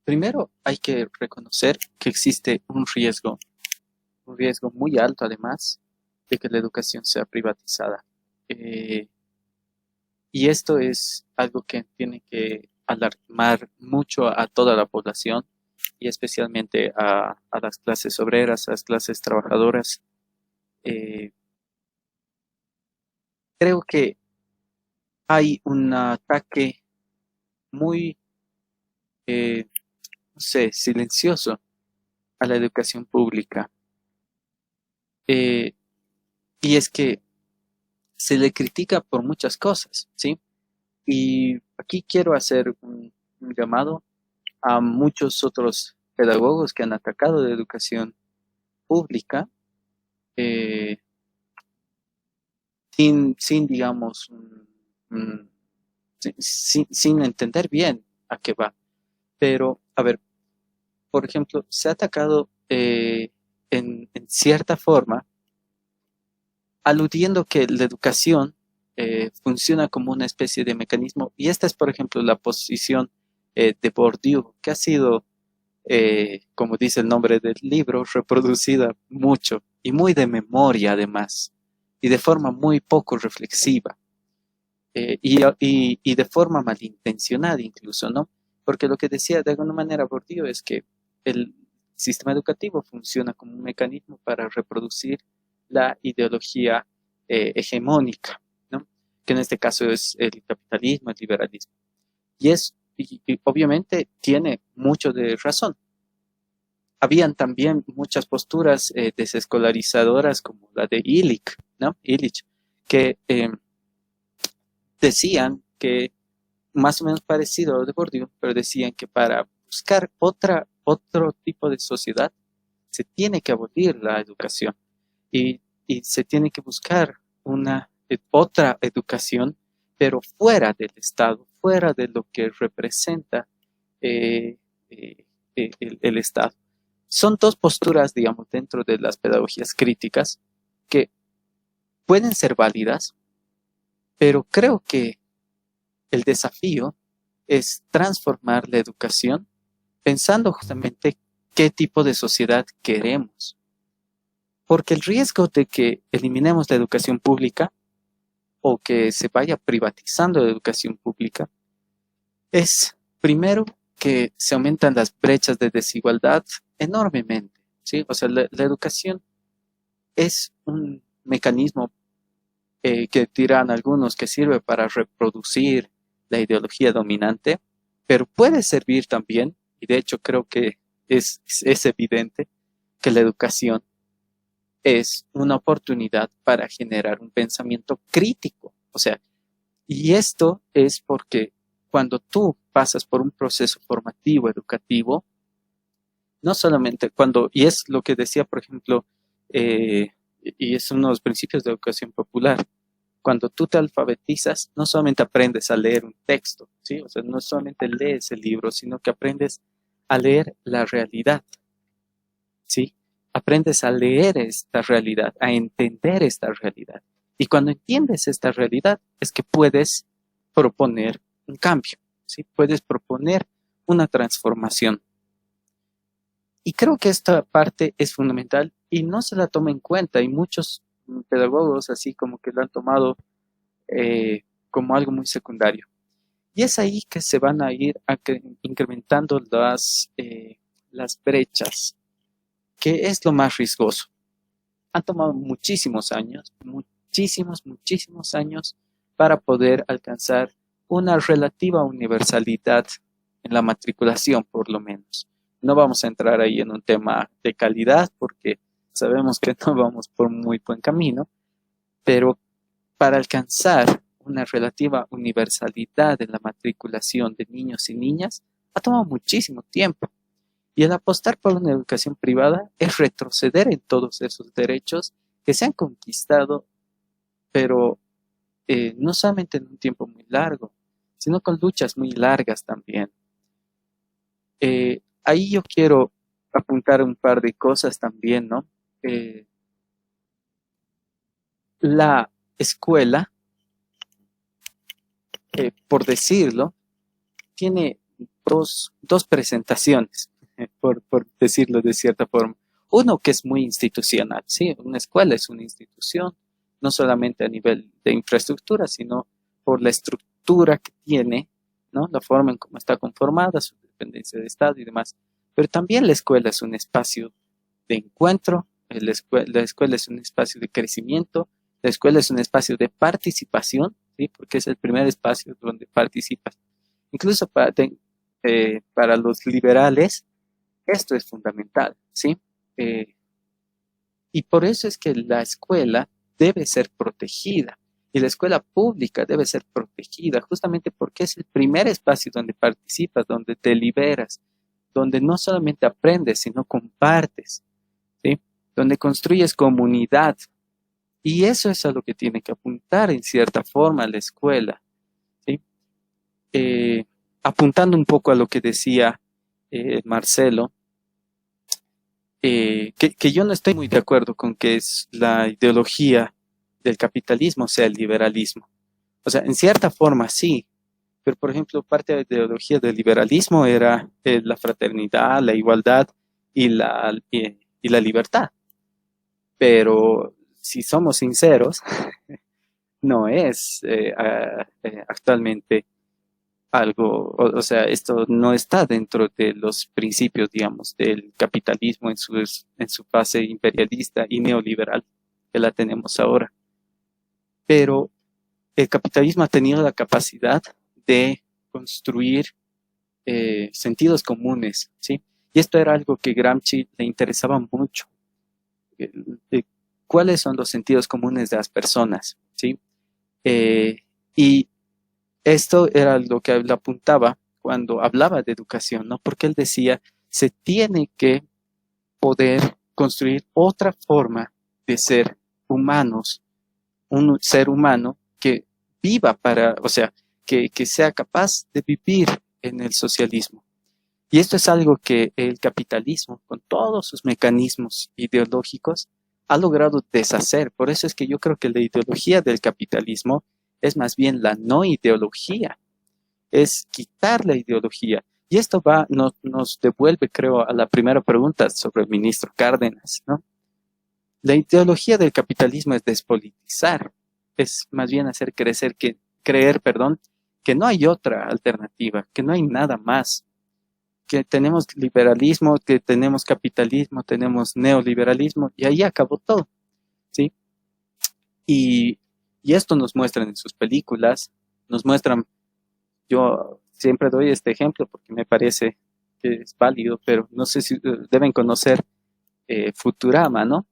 primero hay que reconocer que existe un riesgo muy alto además de que la educación sea privatizada. Y esto es algo que tiene que alarmar mucho a toda la población y especialmente a las clases obreras, a las clases trabajadoras. Creo que hay un ataque muy, no sé, silencioso a la educación pública. Y es que se le critica por muchas cosas, ¿sí? Y aquí quiero hacer un llamado a muchos otros pedagogos que han atacado la educación pública eh, sin digamos, sin entender bien a qué va. Pero, a ver, por ejemplo, se ha atacado en cierta forma, aludiendo que la educación funciona como una especie de mecanismo, y esta es, por ejemplo, la posición de Bourdieu, que ha sido, como dice el nombre del libro, reproducida mucho y muy de memoria además, y de forma muy poco reflexiva, y de forma malintencionada incluso, ¿no? Porque lo que decía de alguna manera Bourdieu es que el sistema educativo funciona como un mecanismo para reproducir la ideología hegemónica, ¿no? Que en este caso es el capitalismo, el liberalismo. Y obviamente tiene mucho de razón. Habían también muchas posturas desescolarizadoras como la de Illich, ¿no? Illich, que decían que, más o menos parecido a lo de Bourdieu, pero decían que para buscar otro tipo de sociedad se tiene que abolir la educación y se tiene que buscar otra educación, pero fuera del Estado, fuera de lo que representa el Estado. Son dos posturas, digamos, dentro de las pedagogías críticas que pueden ser válidas, pero creo que el desafío es transformar la educación pensando justamente qué tipo de sociedad queremos. Porque el riesgo de que eliminemos la educación pública o que se vaya privatizando la educación pública es, primero, que se aumentan las brechas de desigualdad enormemente, ¿sí? O sea, la educación es un mecanismo que dirán algunos que sirve para reproducir la ideología dominante, pero puede servir también, y de hecho creo que es evidente, que la educación es una oportunidad para generar un pensamiento crítico. O sea, y esto es porque cuando tú pasas por un proceso formativo, educativo, no solamente y es lo que decía, por ejemplo, y es uno de los principios de educación popular, cuando tú te alfabetizas, no solamente aprendes a leer un texto, ¿sí? O sea, no solamente lees el libro, sino que aprendes a leer la realidad, ¿sí? Aprendes a leer esta realidad, a entender esta realidad. Y cuando entiendes esta realidad es que puedes proponer un cambio, ¿sí? Puedes proponer una transformación. Y creo que esta parte es fundamental y no se la toma en cuenta. Y muchos pedagogos así como que lo han tomado como algo muy secundario. Y es ahí que se van a ir incrementando las brechas, que es lo más riesgoso. Han tomado muchísimos años para poder alcanzar una relativa universalidad en la matriculación, por lo menos. No vamos a entrar ahí en un tema de calidad porque sabemos que no vamos por muy buen camino, pero para alcanzar una relativa universalidad en la matriculación de niños y niñas ha tomado muchísimo tiempo. Y el apostar por una educación privada es retroceder en todos esos derechos que se han conquistado, pero no solamente en un tiempo muy largo, sino con luchas muy largas también. Ahí yo quiero apuntar un par de cosas también, ¿no? La escuela, por decirlo, tiene dos presentaciones, por decirlo de cierta forma. Uno que es muy institucional, ¿sí? Una escuela es una institución, no solamente a nivel de infraestructura, sino por la estructura que tiene, ¿no? La forma en cómo está conformada, su dependencia de Estado y demás. Pero también la escuela es un espacio de encuentro, la escuela es un espacio de crecimiento, la escuela es un espacio de participación, ¿sí? Porque es el primer espacio donde participas. Incluso para los liberales, esto es fundamental, ¿sí? Y por eso es que la escuela debe ser protegida y la escuela pública debe ser protegida justamente porque es el primer espacio donde participas, donde te liberas, donde no solamente aprendes, sino compartes, ¿sí? Donde construyes comunidad. Y eso es a lo que tiene que apuntar en cierta forma la escuela, ¿sí? Apuntando un poco a lo que decía Marcelo, que yo no estoy muy de acuerdo con que es la ideología del capitalismo sea el liberalismo. O sea, en cierta forma sí, pero por ejemplo, parte de la ideología del liberalismo era la fraternidad, la igualdad y la libertad. Pero si somos sinceros, no es actualmente algo, o sea, esto no está dentro de los principios, digamos, del capitalismo en su fase imperialista y neoliberal que la tenemos ahora. Pero el capitalismo ha tenido la capacidad de construir sentidos comunes, ¿sí? Y esto era algo que Gramsci le interesaba mucho. ¿Cuáles son los sentidos comunes de las personas? ¿Sí? Y esto era lo que él apuntaba cuando hablaba de educación, ¿no? Porque él decía, se tiene que poder construir otra forma de ser humanos, un ser humano que viva o sea, que sea capaz de vivir en el socialismo. Y esto es algo que el capitalismo, con todos sus mecanismos ideológicos, ha logrado deshacer. Por eso es que yo creo que la ideología del capitalismo es más bien la no ideología, es quitar la ideología. Y esto nos devuelve, creo, a la primera pregunta sobre el ministro Cárdenas, ¿no? La ideología del capitalismo es despolitizar, es más bien hacer creer, que no hay otra alternativa, que no hay nada más, que tenemos liberalismo, que tenemos capitalismo, tenemos neoliberalismo, y ahí acabó todo, ¿sí? Y esto nos muestran en sus películas, nos muestran, yo siempre doy este ejemplo porque me parece que es válido, pero no sé si deben conocer Futurama, ¿no?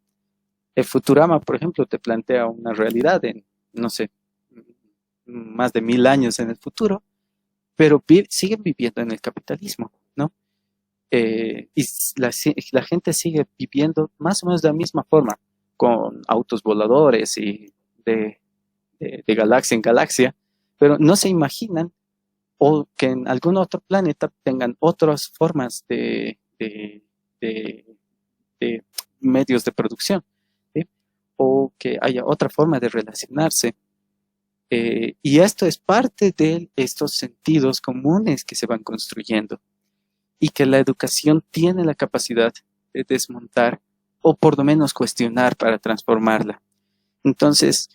Futurama, por ejemplo, te plantea una realidad en, no sé, más de 1000 años en el futuro, pero siguen viviendo en el capitalismo, ¿no? Y la gente sigue viviendo más o menos de la misma forma, con autos voladores y de galaxia en galaxia, pero no se imaginan o que en algún otro planeta tengan otras formas de medios de producción, ¿sí? O que haya otra forma de relacionarse. Y esto es parte de estos sentidos comunes que se van construyendo y que la educación tiene la capacidad de desmontar o por lo menos cuestionar para transformarla. Entonces,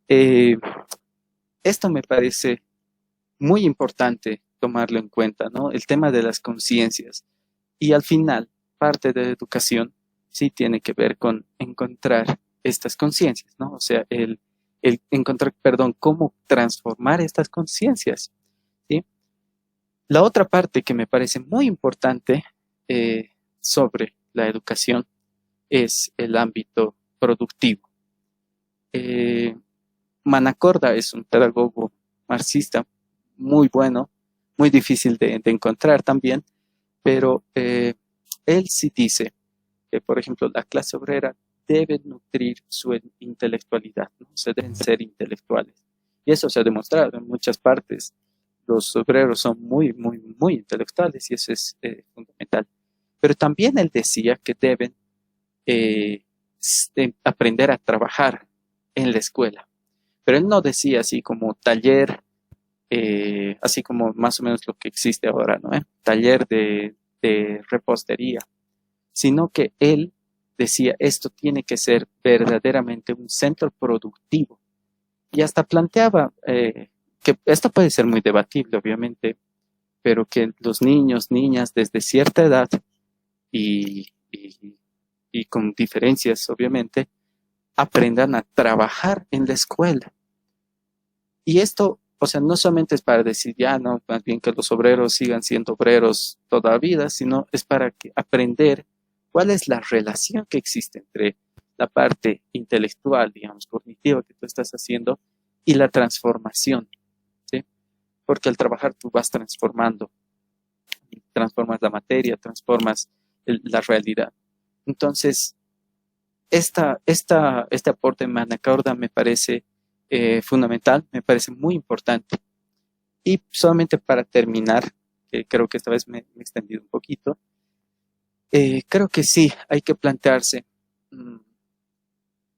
esto me parece muy importante tomarlo en cuenta, ¿no? El tema de las conciencias. Y al final, parte de la educación sí tiene que ver con encontrar estas conciencias, ¿no? O sea, el encontrar, perdón, cómo transformar estas conciencias, ¿sí? La otra parte que me parece muy importante sobre la educación es el ámbito productivo. Manacorda es un pedagogo marxista muy bueno, muy difícil de encontrar también, pero él sí dice que, por ejemplo, la clase obrera debe nutrir su intelectualidad, ¿no? O sea, deben ser intelectuales. Y eso se ha demostrado en muchas partes. Los obreros son muy, muy, muy intelectuales y eso es fundamental. Pero también él decía que deben aprender a trabajar en la escuela. Pero él no decía así como taller, así como más o menos lo que existe ahora, ¿no? Taller de repostería, sino que él decía esto tiene que ser verdaderamente un centro productivo. Y hasta planteaba que esto puede ser muy debatible, obviamente, pero que los niños, niñas desde cierta edad y, y, y con diferencias, obviamente, aprendan a trabajar en la escuela. Y esto, o sea, no solamente es para decir, ya, no, más bien que los obreros sigan siendo obreros toda la vida, sino es para que aprender cuál es la relación que existe entre la parte intelectual, digamos, cognitiva que tú estás haciendo y la transformación, ¿sí? Porque al trabajar tú vas transformando, transformas la materia, transformas la realidad. Entonces, este aporte de Manacorda me parece fundamental, me parece muy importante. Y solamente para terminar, creo que esta vez me he extendido un poquito, creo que sí, hay que plantearse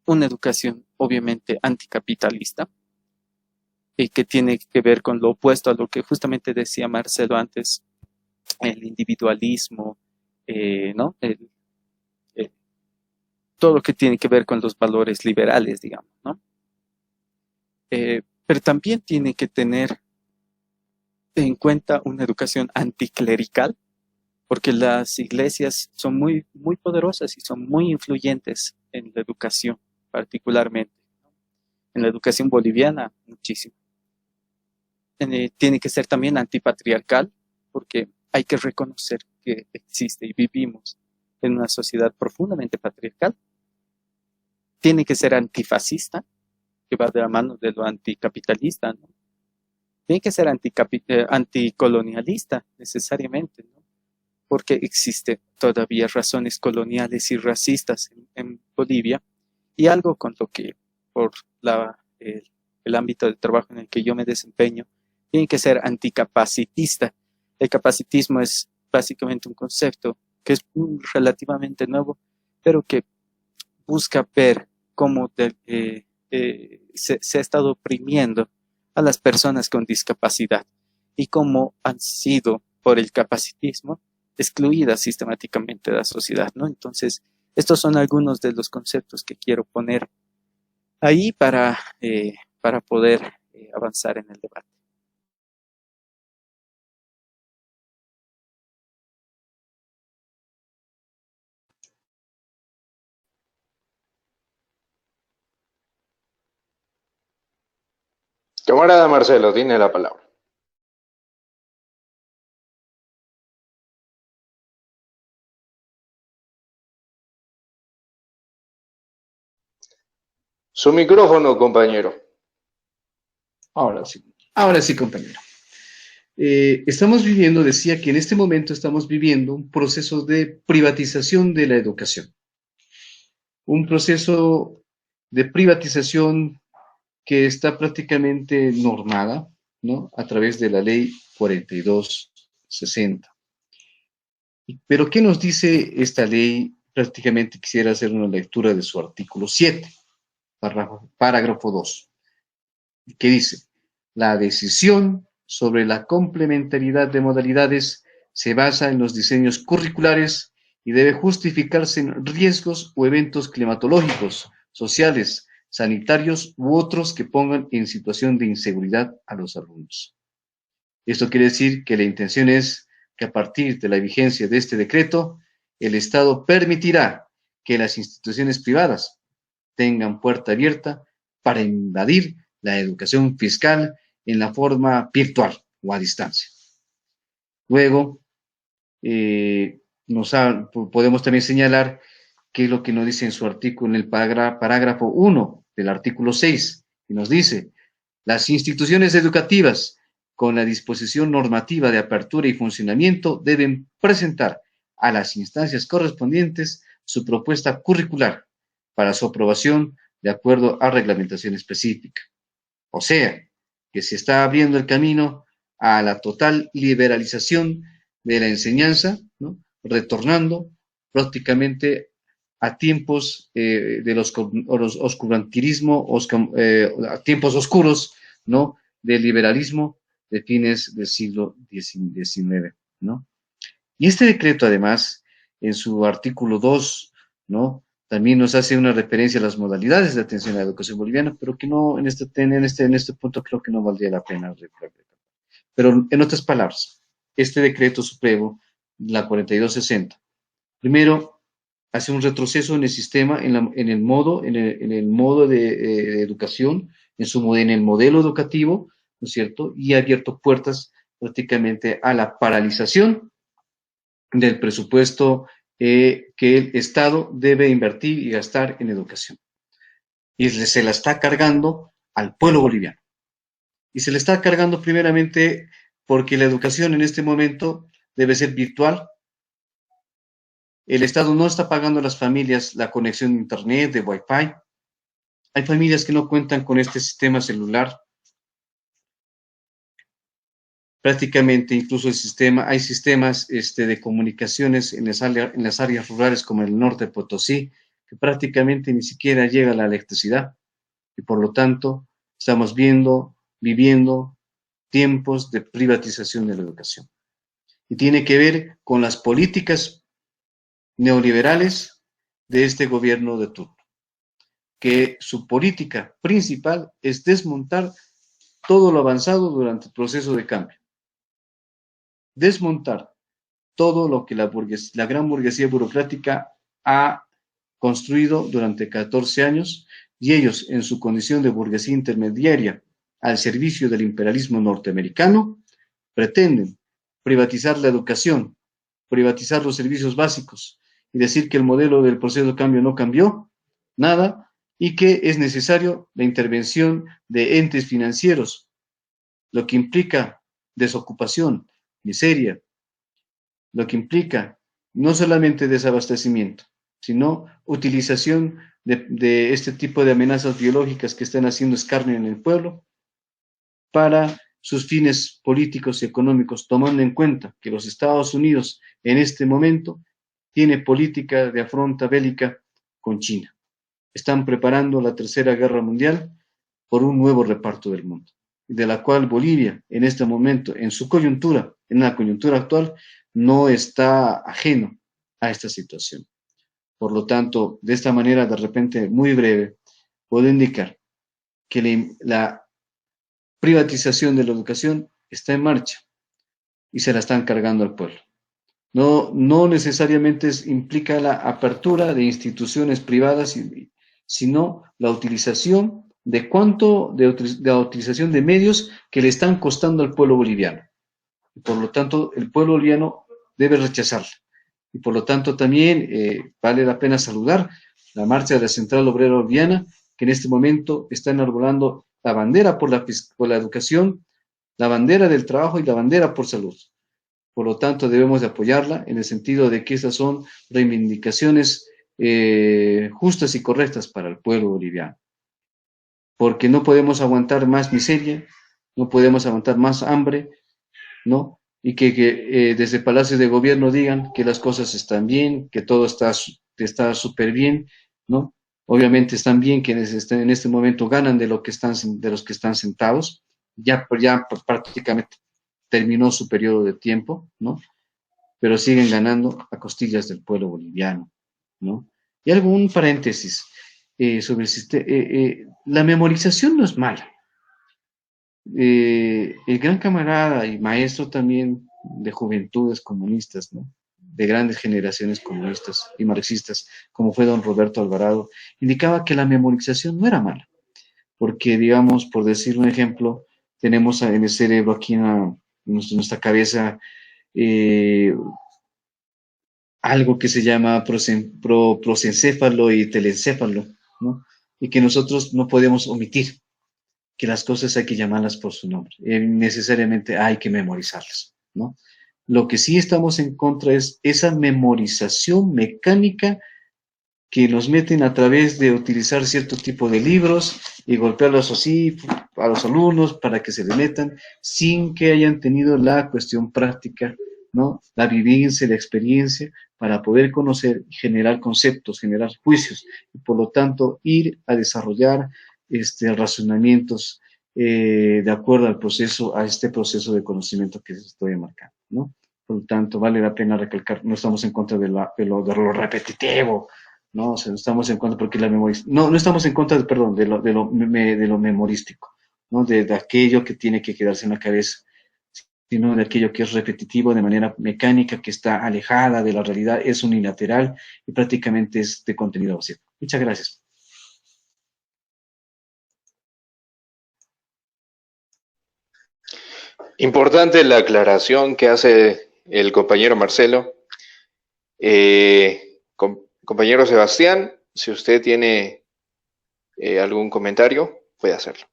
una educación obviamente anticapitalista, que tiene que ver con lo opuesto a lo que justamente decía Marcelo antes, el individualismo, ¿no? Todo lo que tiene que ver con los valores liberales, digamos, ¿no? Pero también tiene que tener en cuenta una educación anticlerical, porque las iglesias son muy, muy poderosas y son muy influyentes en la educación, particularmente. En la educación boliviana, muchísimo. Tiene que ser también antipatriarcal, porque hay que reconocer que existe y vivimos en una sociedad profundamente patriarcal. Tiene que ser antifascista, que va de la mano de lo anticapitalista, ¿no? Tiene que ser anticolonialista, necesariamente, ¿no? Porque existen todavía razones coloniales y racistas en Bolivia, y algo con lo que, por el ámbito de trabajo en el que yo me desempeño, tiene que ser anticapacitista. El capacitismo es básicamente un concepto que es relativamente nuevo, pero que busca ver cómo se ha estado oprimiendo a las personas con discapacidad y cómo han sido, por el capacitismo, excluidas sistemáticamente de la sociedad, ¿no? Entonces, estos son algunos de los conceptos que quiero poner ahí para poder avanzar en el debate. Camarada Marcelo, tiene la palabra. Su micrófono, compañero. Ahora sí, compañero. Estamos viviendo, decía que en este momento estamos viviendo un proceso de privatización de la educación. Un proceso de privatización que está prácticamente normada, ¿no? A través de la ley 4260. Pero, ¿qué nos dice esta ley? Prácticamente quisiera hacer una lectura de su artículo 7, parágrafo 2, que dice: la decisión sobre la complementariedad de modalidades se basa en los diseños curriculares y debe justificarse en riesgos o eventos climatológicos, sociales, sanitarios u otros que pongan en situación de inseguridad a los alumnos. Esto quiere decir que la intención es que a partir de la vigencia de este decreto, el Estado permitirá que las instituciones privadas tengan puerta abierta para invadir la educación fiscal en la forma virtual o a distancia. Luego, podemos también señalar que es lo que nos dice en su artículo, en el parágrafo 1 del artículo 6, y nos dice: las instituciones educativas con la disposición normativa de apertura y funcionamiento deben presentar a las instancias correspondientes su propuesta curricular para su aprobación de acuerdo a reglamentación específica. O sea, que se está abriendo el camino a la total liberalización de la enseñanza, ¿no?, retornando prácticamente a tiempos de los oscurantismo, a tiempos oscuros, ¿no?, del liberalismo de fines del siglo XIX, ¿no? Y este decreto, además, en su artículo 2, ¿no?, también nos hace una referencia a las modalidades de atención a la educación boliviana, pero que no, en este punto creo que no valdría la pena. Pero, en otras palabras, este decreto supremo, la 4260, primero, hace un retroceso en el sistema, en el modo de educación, en el modelo educativo, ¿no es cierto?, y ha abierto puertas prácticamente a la paralización del presupuesto que el Estado debe invertir y gastar en educación. Y se la está cargando al pueblo boliviano. Y se le está cargando primeramente porque la educación en este momento debe ser virtual. El Estado no está pagando a las familias la conexión de Internet, de Wi-Fi. Hay familias que no cuentan con este sistema celular. Prácticamente incluso hay sistemas de comunicaciones en las áreas rurales como en el norte de Potosí, que prácticamente ni siquiera llega la electricidad. Y por lo tanto, estamos viviendo tiempos de privatización de la educación. Y tiene que ver con las políticas neoliberales de este gobierno de turno, que su política principal es desmontar todo lo avanzado durante el proceso de cambio. Desmontar todo lo que la gran burguesía burocrática ha construido durante 14 años, y ellos, en su condición de burguesía intermediaria al servicio del imperialismo norteamericano, pretenden privatizar la educación, privatizar los servicios básicos y decir que el modelo del proceso de cambio no cambió nada y que es necesario la intervención de entes financieros, lo que implica desocupación, miseria, lo que implica no solamente desabastecimiento, sino utilización de este tipo de amenazas biológicas que están haciendo escarnio en el pueblo para sus fines políticos y económicos, tomando en cuenta que los Estados Unidos en este momento tiene política de afronta bélica con China. Están preparando la Tercera Guerra Mundial por un nuevo reparto del mundo, de la cual Bolivia en este momento, en la coyuntura actual, no está ajeno a esta situación. Por lo tanto, de esta manera, de repente, muy breve, puedo indicar que la privatización de la educación está en marcha y se la están cargando al pueblo. No necesariamente implica la apertura de instituciones privadas, sino la utilización la utilización de medios que le están costando al pueblo boliviano. Y por lo tanto, el pueblo boliviano debe rechazarla. Y por lo tanto, también vale la pena saludar la marcha de la Central Obrera Boliviana, que en este momento está enarbolando la bandera por la educación, la bandera del trabajo y la bandera por salud. Por lo tanto, debemos de apoyarla en el sentido de que estas son reivindicaciones justas y correctas para el pueblo boliviano. Porque no podemos aguantar más miseria, no podemos aguantar más hambre, ¿no? Y que desde Palacio de Gobierno digan que las cosas están bien, que todo está súper bien, ¿no? Obviamente están bien quienes están en este momento ganan de los que están sentados, ya prácticamente terminó su periodo de tiempo, ¿no? Pero siguen ganando a costillas del pueblo boliviano, ¿no? Y algún paréntesis sobre el sistema. La memorización no es mala. El gran camarada y maestro también de juventudes comunistas, ¿no? De grandes generaciones comunistas y marxistas, como fue don Roberto Alvarado, indicaba que la memorización no era mala, porque, digamos, por decir un ejemplo, tenemos en el cerebro aquí en nuestra cabeza eh, algo que se llama prosencéfalo y telencéfalo, ¿no? Y que nosotros no podemos omitir, que las cosas hay que llamarlas por su nombre, necesariamente hay que memorizarlas, ¿no? Lo que sí estamos en contra es esa memorización mecánica que nos meten a través de utilizar cierto tipo de libros y golpearlos así a los alumnos para que se le metan sin que hayan tenido la cuestión práctica, ¿no? La vivencia, la experiencia para poder conocer y generar conceptos, generar juicios y por lo tanto ir a desarrollar razonamientos de acuerdo al proceso, a este proceso de conocimiento que se estoy marcando, ¿no? Por lo tanto, vale la pena recalcar, no estamos en contra de lo repetitivo, no, o sea, no estamos en contra porque la memoria, no estamos en contra, perdón, de lo memorístico, ¿no? De aquello que tiene que quedarse en la cabeza, sino de aquello que es repetitivo de manera mecánica, que está alejada de la realidad, es unilateral y prácticamente es de contenido vacío. Muchas gracias. Importante la aclaración que hace el compañero Marcelo. Compañero Sebastián, si usted tiene algún comentario, puede hacerlo.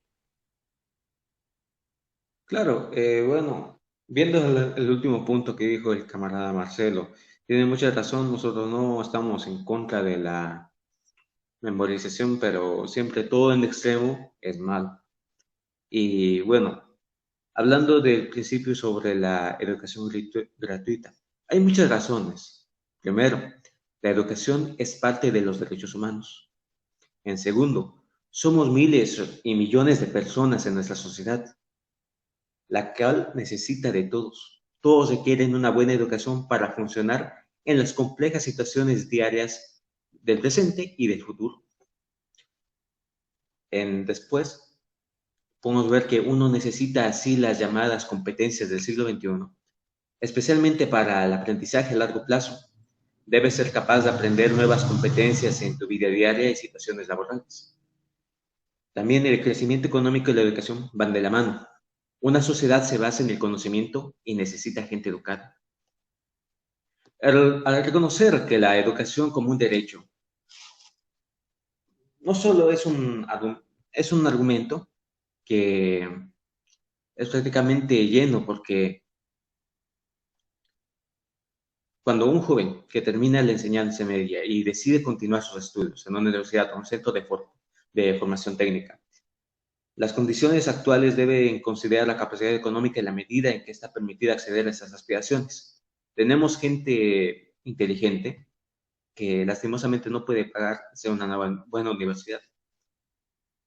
Claro, bueno, viendo el último punto que dijo el camarada Marcelo, tiene mucha razón, nosotros no estamos en contra de la memorización, pero siempre todo en extremo es malo. Y bueno, hablando del principio sobre la educación gratuita, hay muchas razones. Primero, la educación es parte de los derechos humanos. En segundo, somos miles y millones de personas en nuestra sociedad, la cual necesita de todos. Todos requieren una buena educación para funcionar en las complejas situaciones diarias del presente y del futuro. Después, podemos ver que uno necesita así las llamadas competencias del siglo XXI, especialmente para el aprendizaje a largo plazo. Debes ser capaz de aprender nuevas competencias en tu vida diaria y situaciones laborales. También el crecimiento económico y la educación van de la mano. Una sociedad se basa en el conocimiento y necesita gente educada. Al reconocer que la educación como un derecho no solo es un argumento que es prácticamente lleno, porque cuando un joven que termina la enseñanza media y decide continuar sus estudios en una universidad o un centro de formación técnica, las condiciones actuales deben considerar la capacidad económica y la medida en que está permitida acceder a esas aspiraciones. Tenemos gente inteligente que lastimosamente no puede pagarse una buena universidad.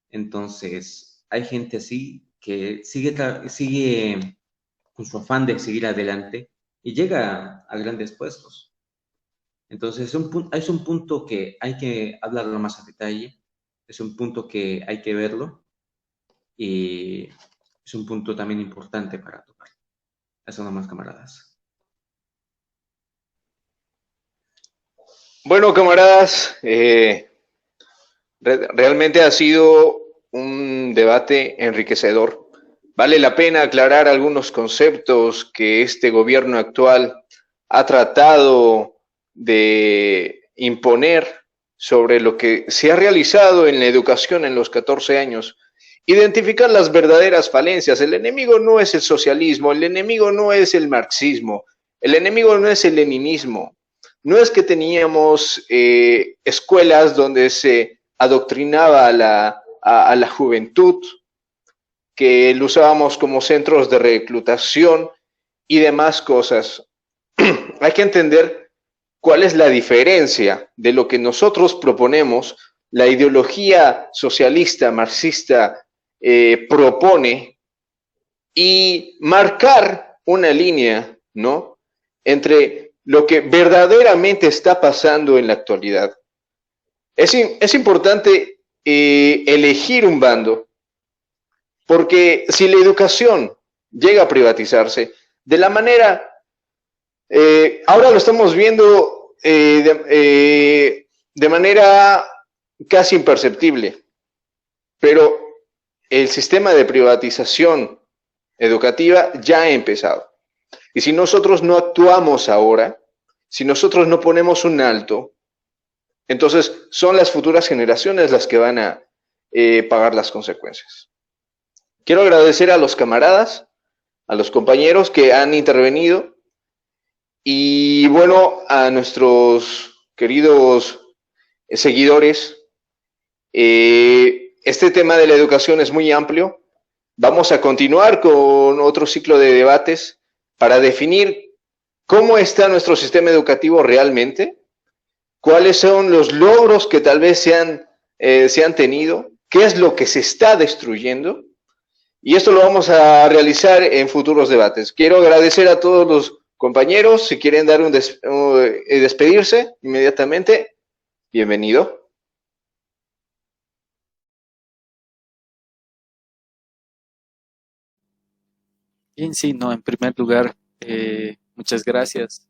Entonces, hay gente así que sigue con su afán de seguir adelante y llega a grandes puestos. Entonces, es un punto que hay que hablarlo más a detalle, es un punto que hay que verlo y es un punto también importante para tocar. Eso nomás, camaradas. Bueno, camaradas, realmente ha sido un debate enriquecedor. Vale la pena aclarar algunos conceptos que este gobierno actual ha tratado de imponer sobre lo que se ha realizado en la educación en los 14 años. Identificar las verdaderas falencias. El enemigo no es el socialismo, el enemigo no es el marxismo, el enemigo no es el leninismo. No es que teníamos escuelas donde se adoctrinaba a la juventud, que lo usábamos como centros de reclutación y demás cosas. Hay que entender cuál es la diferencia de lo que nosotros proponemos, la ideología socialista, marxista propone, y marcar una línea, ¿no?, entre lo que verdaderamente está pasando en la actualidad. Es importante elegir un bando, porque si la educación llega a privatizarse de la manera, ahora lo estamos viendo de manera casi imperceptible, pero el sistema de privatización educativa ya ha empezado. Y si nosotros no actuamos ahora, si nosotros no ponemos un alto, entonces son las futuras generaciones las que van a pagar las consecuencias. Quiero agradecer a los camaradas, a los compañeros que han intervenido y bueno, a nuestros queridos seguidores. Este tema de la educación es muy amplio. Vamos a continuar con otro ciclo de debates para definir cómo está nuestro sistema educativo realmente, cuáles son los logros que tal vez se han tenido, qué es lo que se está destruyendo, y esto lo vamos a realizar en futuros debates. Quiero agradecer a todos los compañeros. Si quieren dar despedirse inmediatamente, bienvenido. Bien, sí, no, en primer lugar, muchas gracias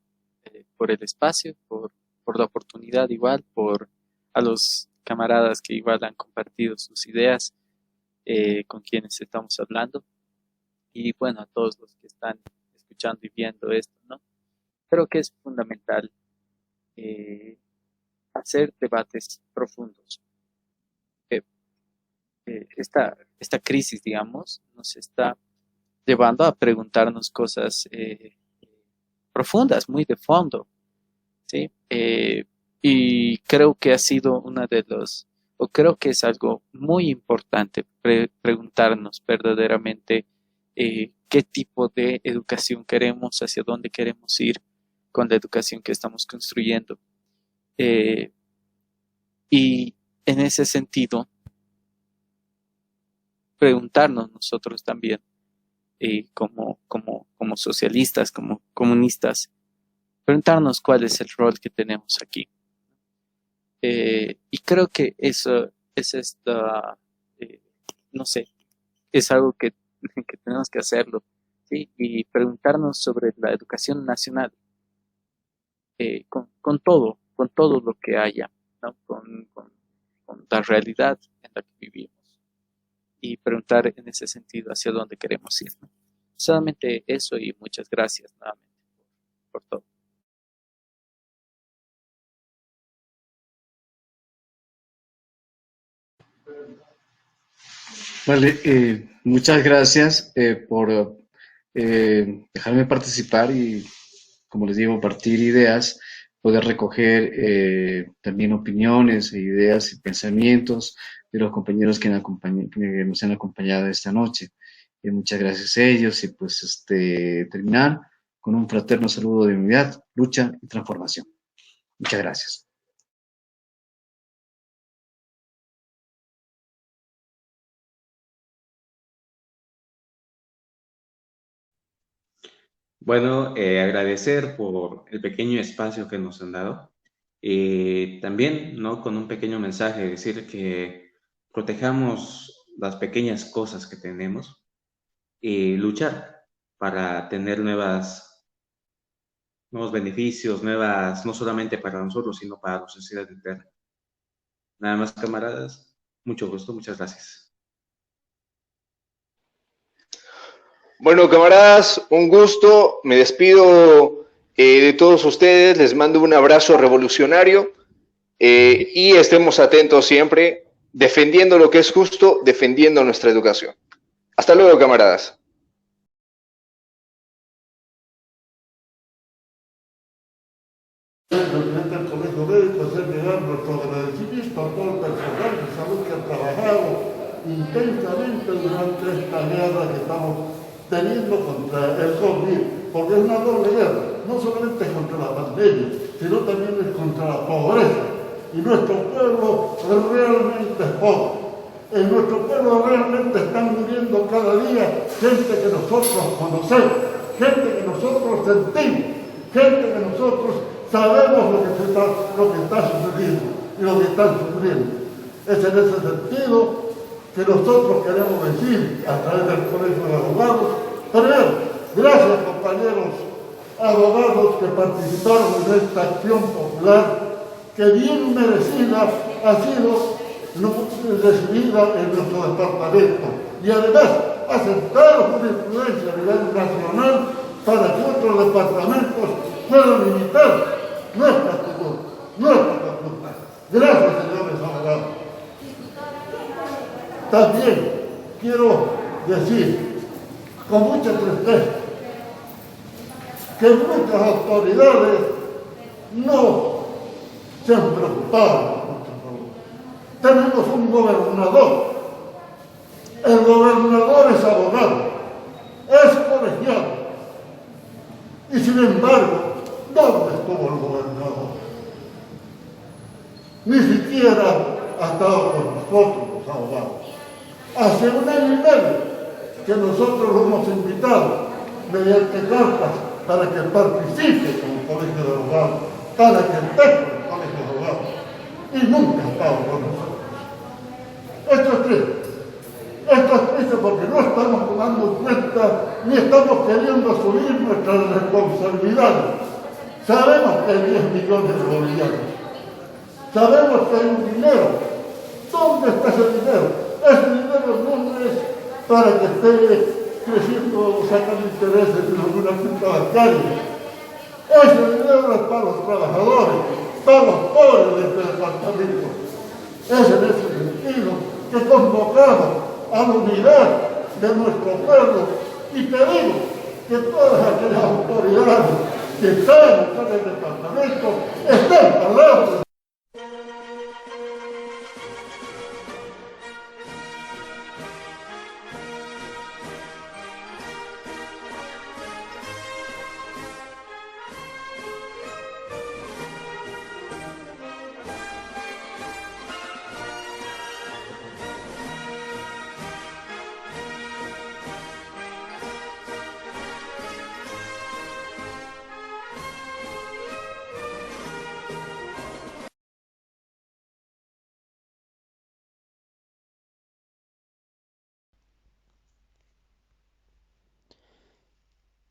por el espacio, por la oportunidad igual, a los camaradas que igual han compartido sus ideas con quienes estamos hablando, y bueno, a todos los que están escuchando y viendo esto, ¿no? Creo que es fundamental hacer debates profundos. Esta crisis, digamos, nos está llevando a preguntarnos cosas profundas, muy de fondo, ¿sí? Y creo que ha sido creo que es algo muy importante preguntarnos verdaderamente qué tipo de educación queremos, hacia dónde queremos ir con la educación que estamos construyendo. Y en ese sentido, preguntarnos nosotros también, como socialistas, como comunistas, preguntarnos cuál es el rol que tenemos aquí. Y creo que eso es no sé, es algo que tenemos que hacerlo, ¿sí? Y preguntarnos sobre la educación nacional, con todo lo que haya, ¿no? Con la realidad en la que vivimos. Y preguntar en ese sentido hacia dónde queremos ir, ¿no? Solamente eso, y muchas gracias nuevamente por todo. Vale, muchas gracias por dejarme participar y, como les digo, partir ideas, poder recoger también opiniones, e ideas y pensamientos de los compañeros que nos han acompañado esta noche. Muchas gracias a ellos y pues terminar con un fraterno saludo de unidad, lucha y transformación. Muchas gracias. Bueno, agradecer por el pequeño espacio que nos han dado. También, ¿no?, con un pequeño mensaje, decir que protejamos las pequeñas cosas que tenemos y luchar para tener nuevos beneficios, no solamente para nosotros, sino para la sociedad entera. Nada más, camaradas, mucho gusto, muchas gracias. Bueno, camaradas, un gusto. Me despido de todos ustedes. Les mando un abrazo revolucionario y estemos atentos siempre, defendiendo lo que es justo, defendiendo nuestra educación. Hasta luego, camaradas. Presidente del Colegio Médico, hacer llegar nuestro agradecimiento a todo el personal de salud que ha trabajado intensamente durante esta guerra que estamos teniendo contra el COVID. porque es una doble guerra, no solamente contra la pandemia, sino también es contra la pobreza. Y nuestro pueblo realmente es pobre. En nuestro pueblo realmente están muriendo cada día gente que nosotros conocemos, gente que nosotros sentimos, gente que nosotros sabemos lo que está sucediendo y lo que están sufriendo. Es en ese sentido que nosotros queremos decir a través del Colegio de Abogados, primero, gracias compañeros abogados que participaron en esta acción popular, que bien merecida ha sido recibida en nuestro departamento y además aceptaron una influencia a nivel nacional para que otros departamentos puedan imitar nuestra cultura. Gracias, señores abogados. También quiero decir con mucha tristeza que muchas autoridades no se han preocupado. Tenemos un gobernador. El gobernador es abogado, es colegiado. Y sin embargo, ¿dónde estuvo el gobernador? Ni siquiera ha estado con nosotros los abogados. Hace un año y medio que nosotros lo hemos invitado mediante cartas para que participe con el Colegio de Abogados, para que esté con el Colegio de Abogados. Y nunca ha estado con nosotros. Esto es triste. Esto es triste porque no estamos tomando en cuenta ni estamos queriendo asumir nuestras responsabilidades. Sabemos que hay 10 millones de bolivianos. Sabemos que hay un dinero. ¿Dónde está ese dinero? Ese dinero no es para que esté creciendo o sacando intereses en alguna cuenta bancaria. Ese dinero es para los trabajadores, para los pobres de este departamento. Es en ese sentido que convocamos a la unidad de nuestro pueblo y pedimos que todas aquellas autoridades que están en el departamento estén al lado.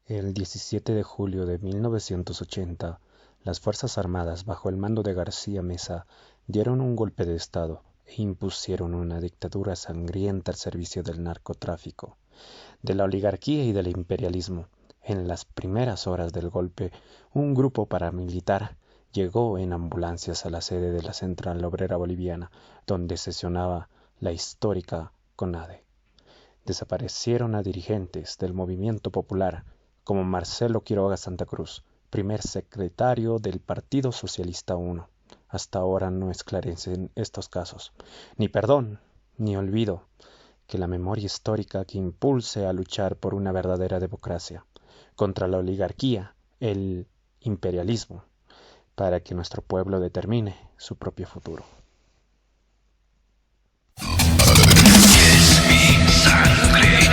El 17 de julio de 1980, las Fuerzas Armadas, bajo el mando de García Meza, dieron un golpe de Estado e impusieron una dictadura sangrienta al servicio del narcotráfico, de la oligarquía y del imperialismo. En las primeras horas del golpe, un grupo paramilitar llegó en ambulancias a la sede de la Central Obrera Boliviana, donde sesionaba la histórica CONADE. Desaparecieron a dirigentes del movimiento popular, como Marcelo Quiroga Santa Cruz, primer secretario del Partido Socialista I. Hasta ahora no esclarecen estos casos. Ni perdón, ni olvido, que la memoria histórica que impulse a luchar por una verdadera democracia, contra la oligarquía, el imperialismo, para que nuestro pueblo determine su propio futuro. Es mi sangre.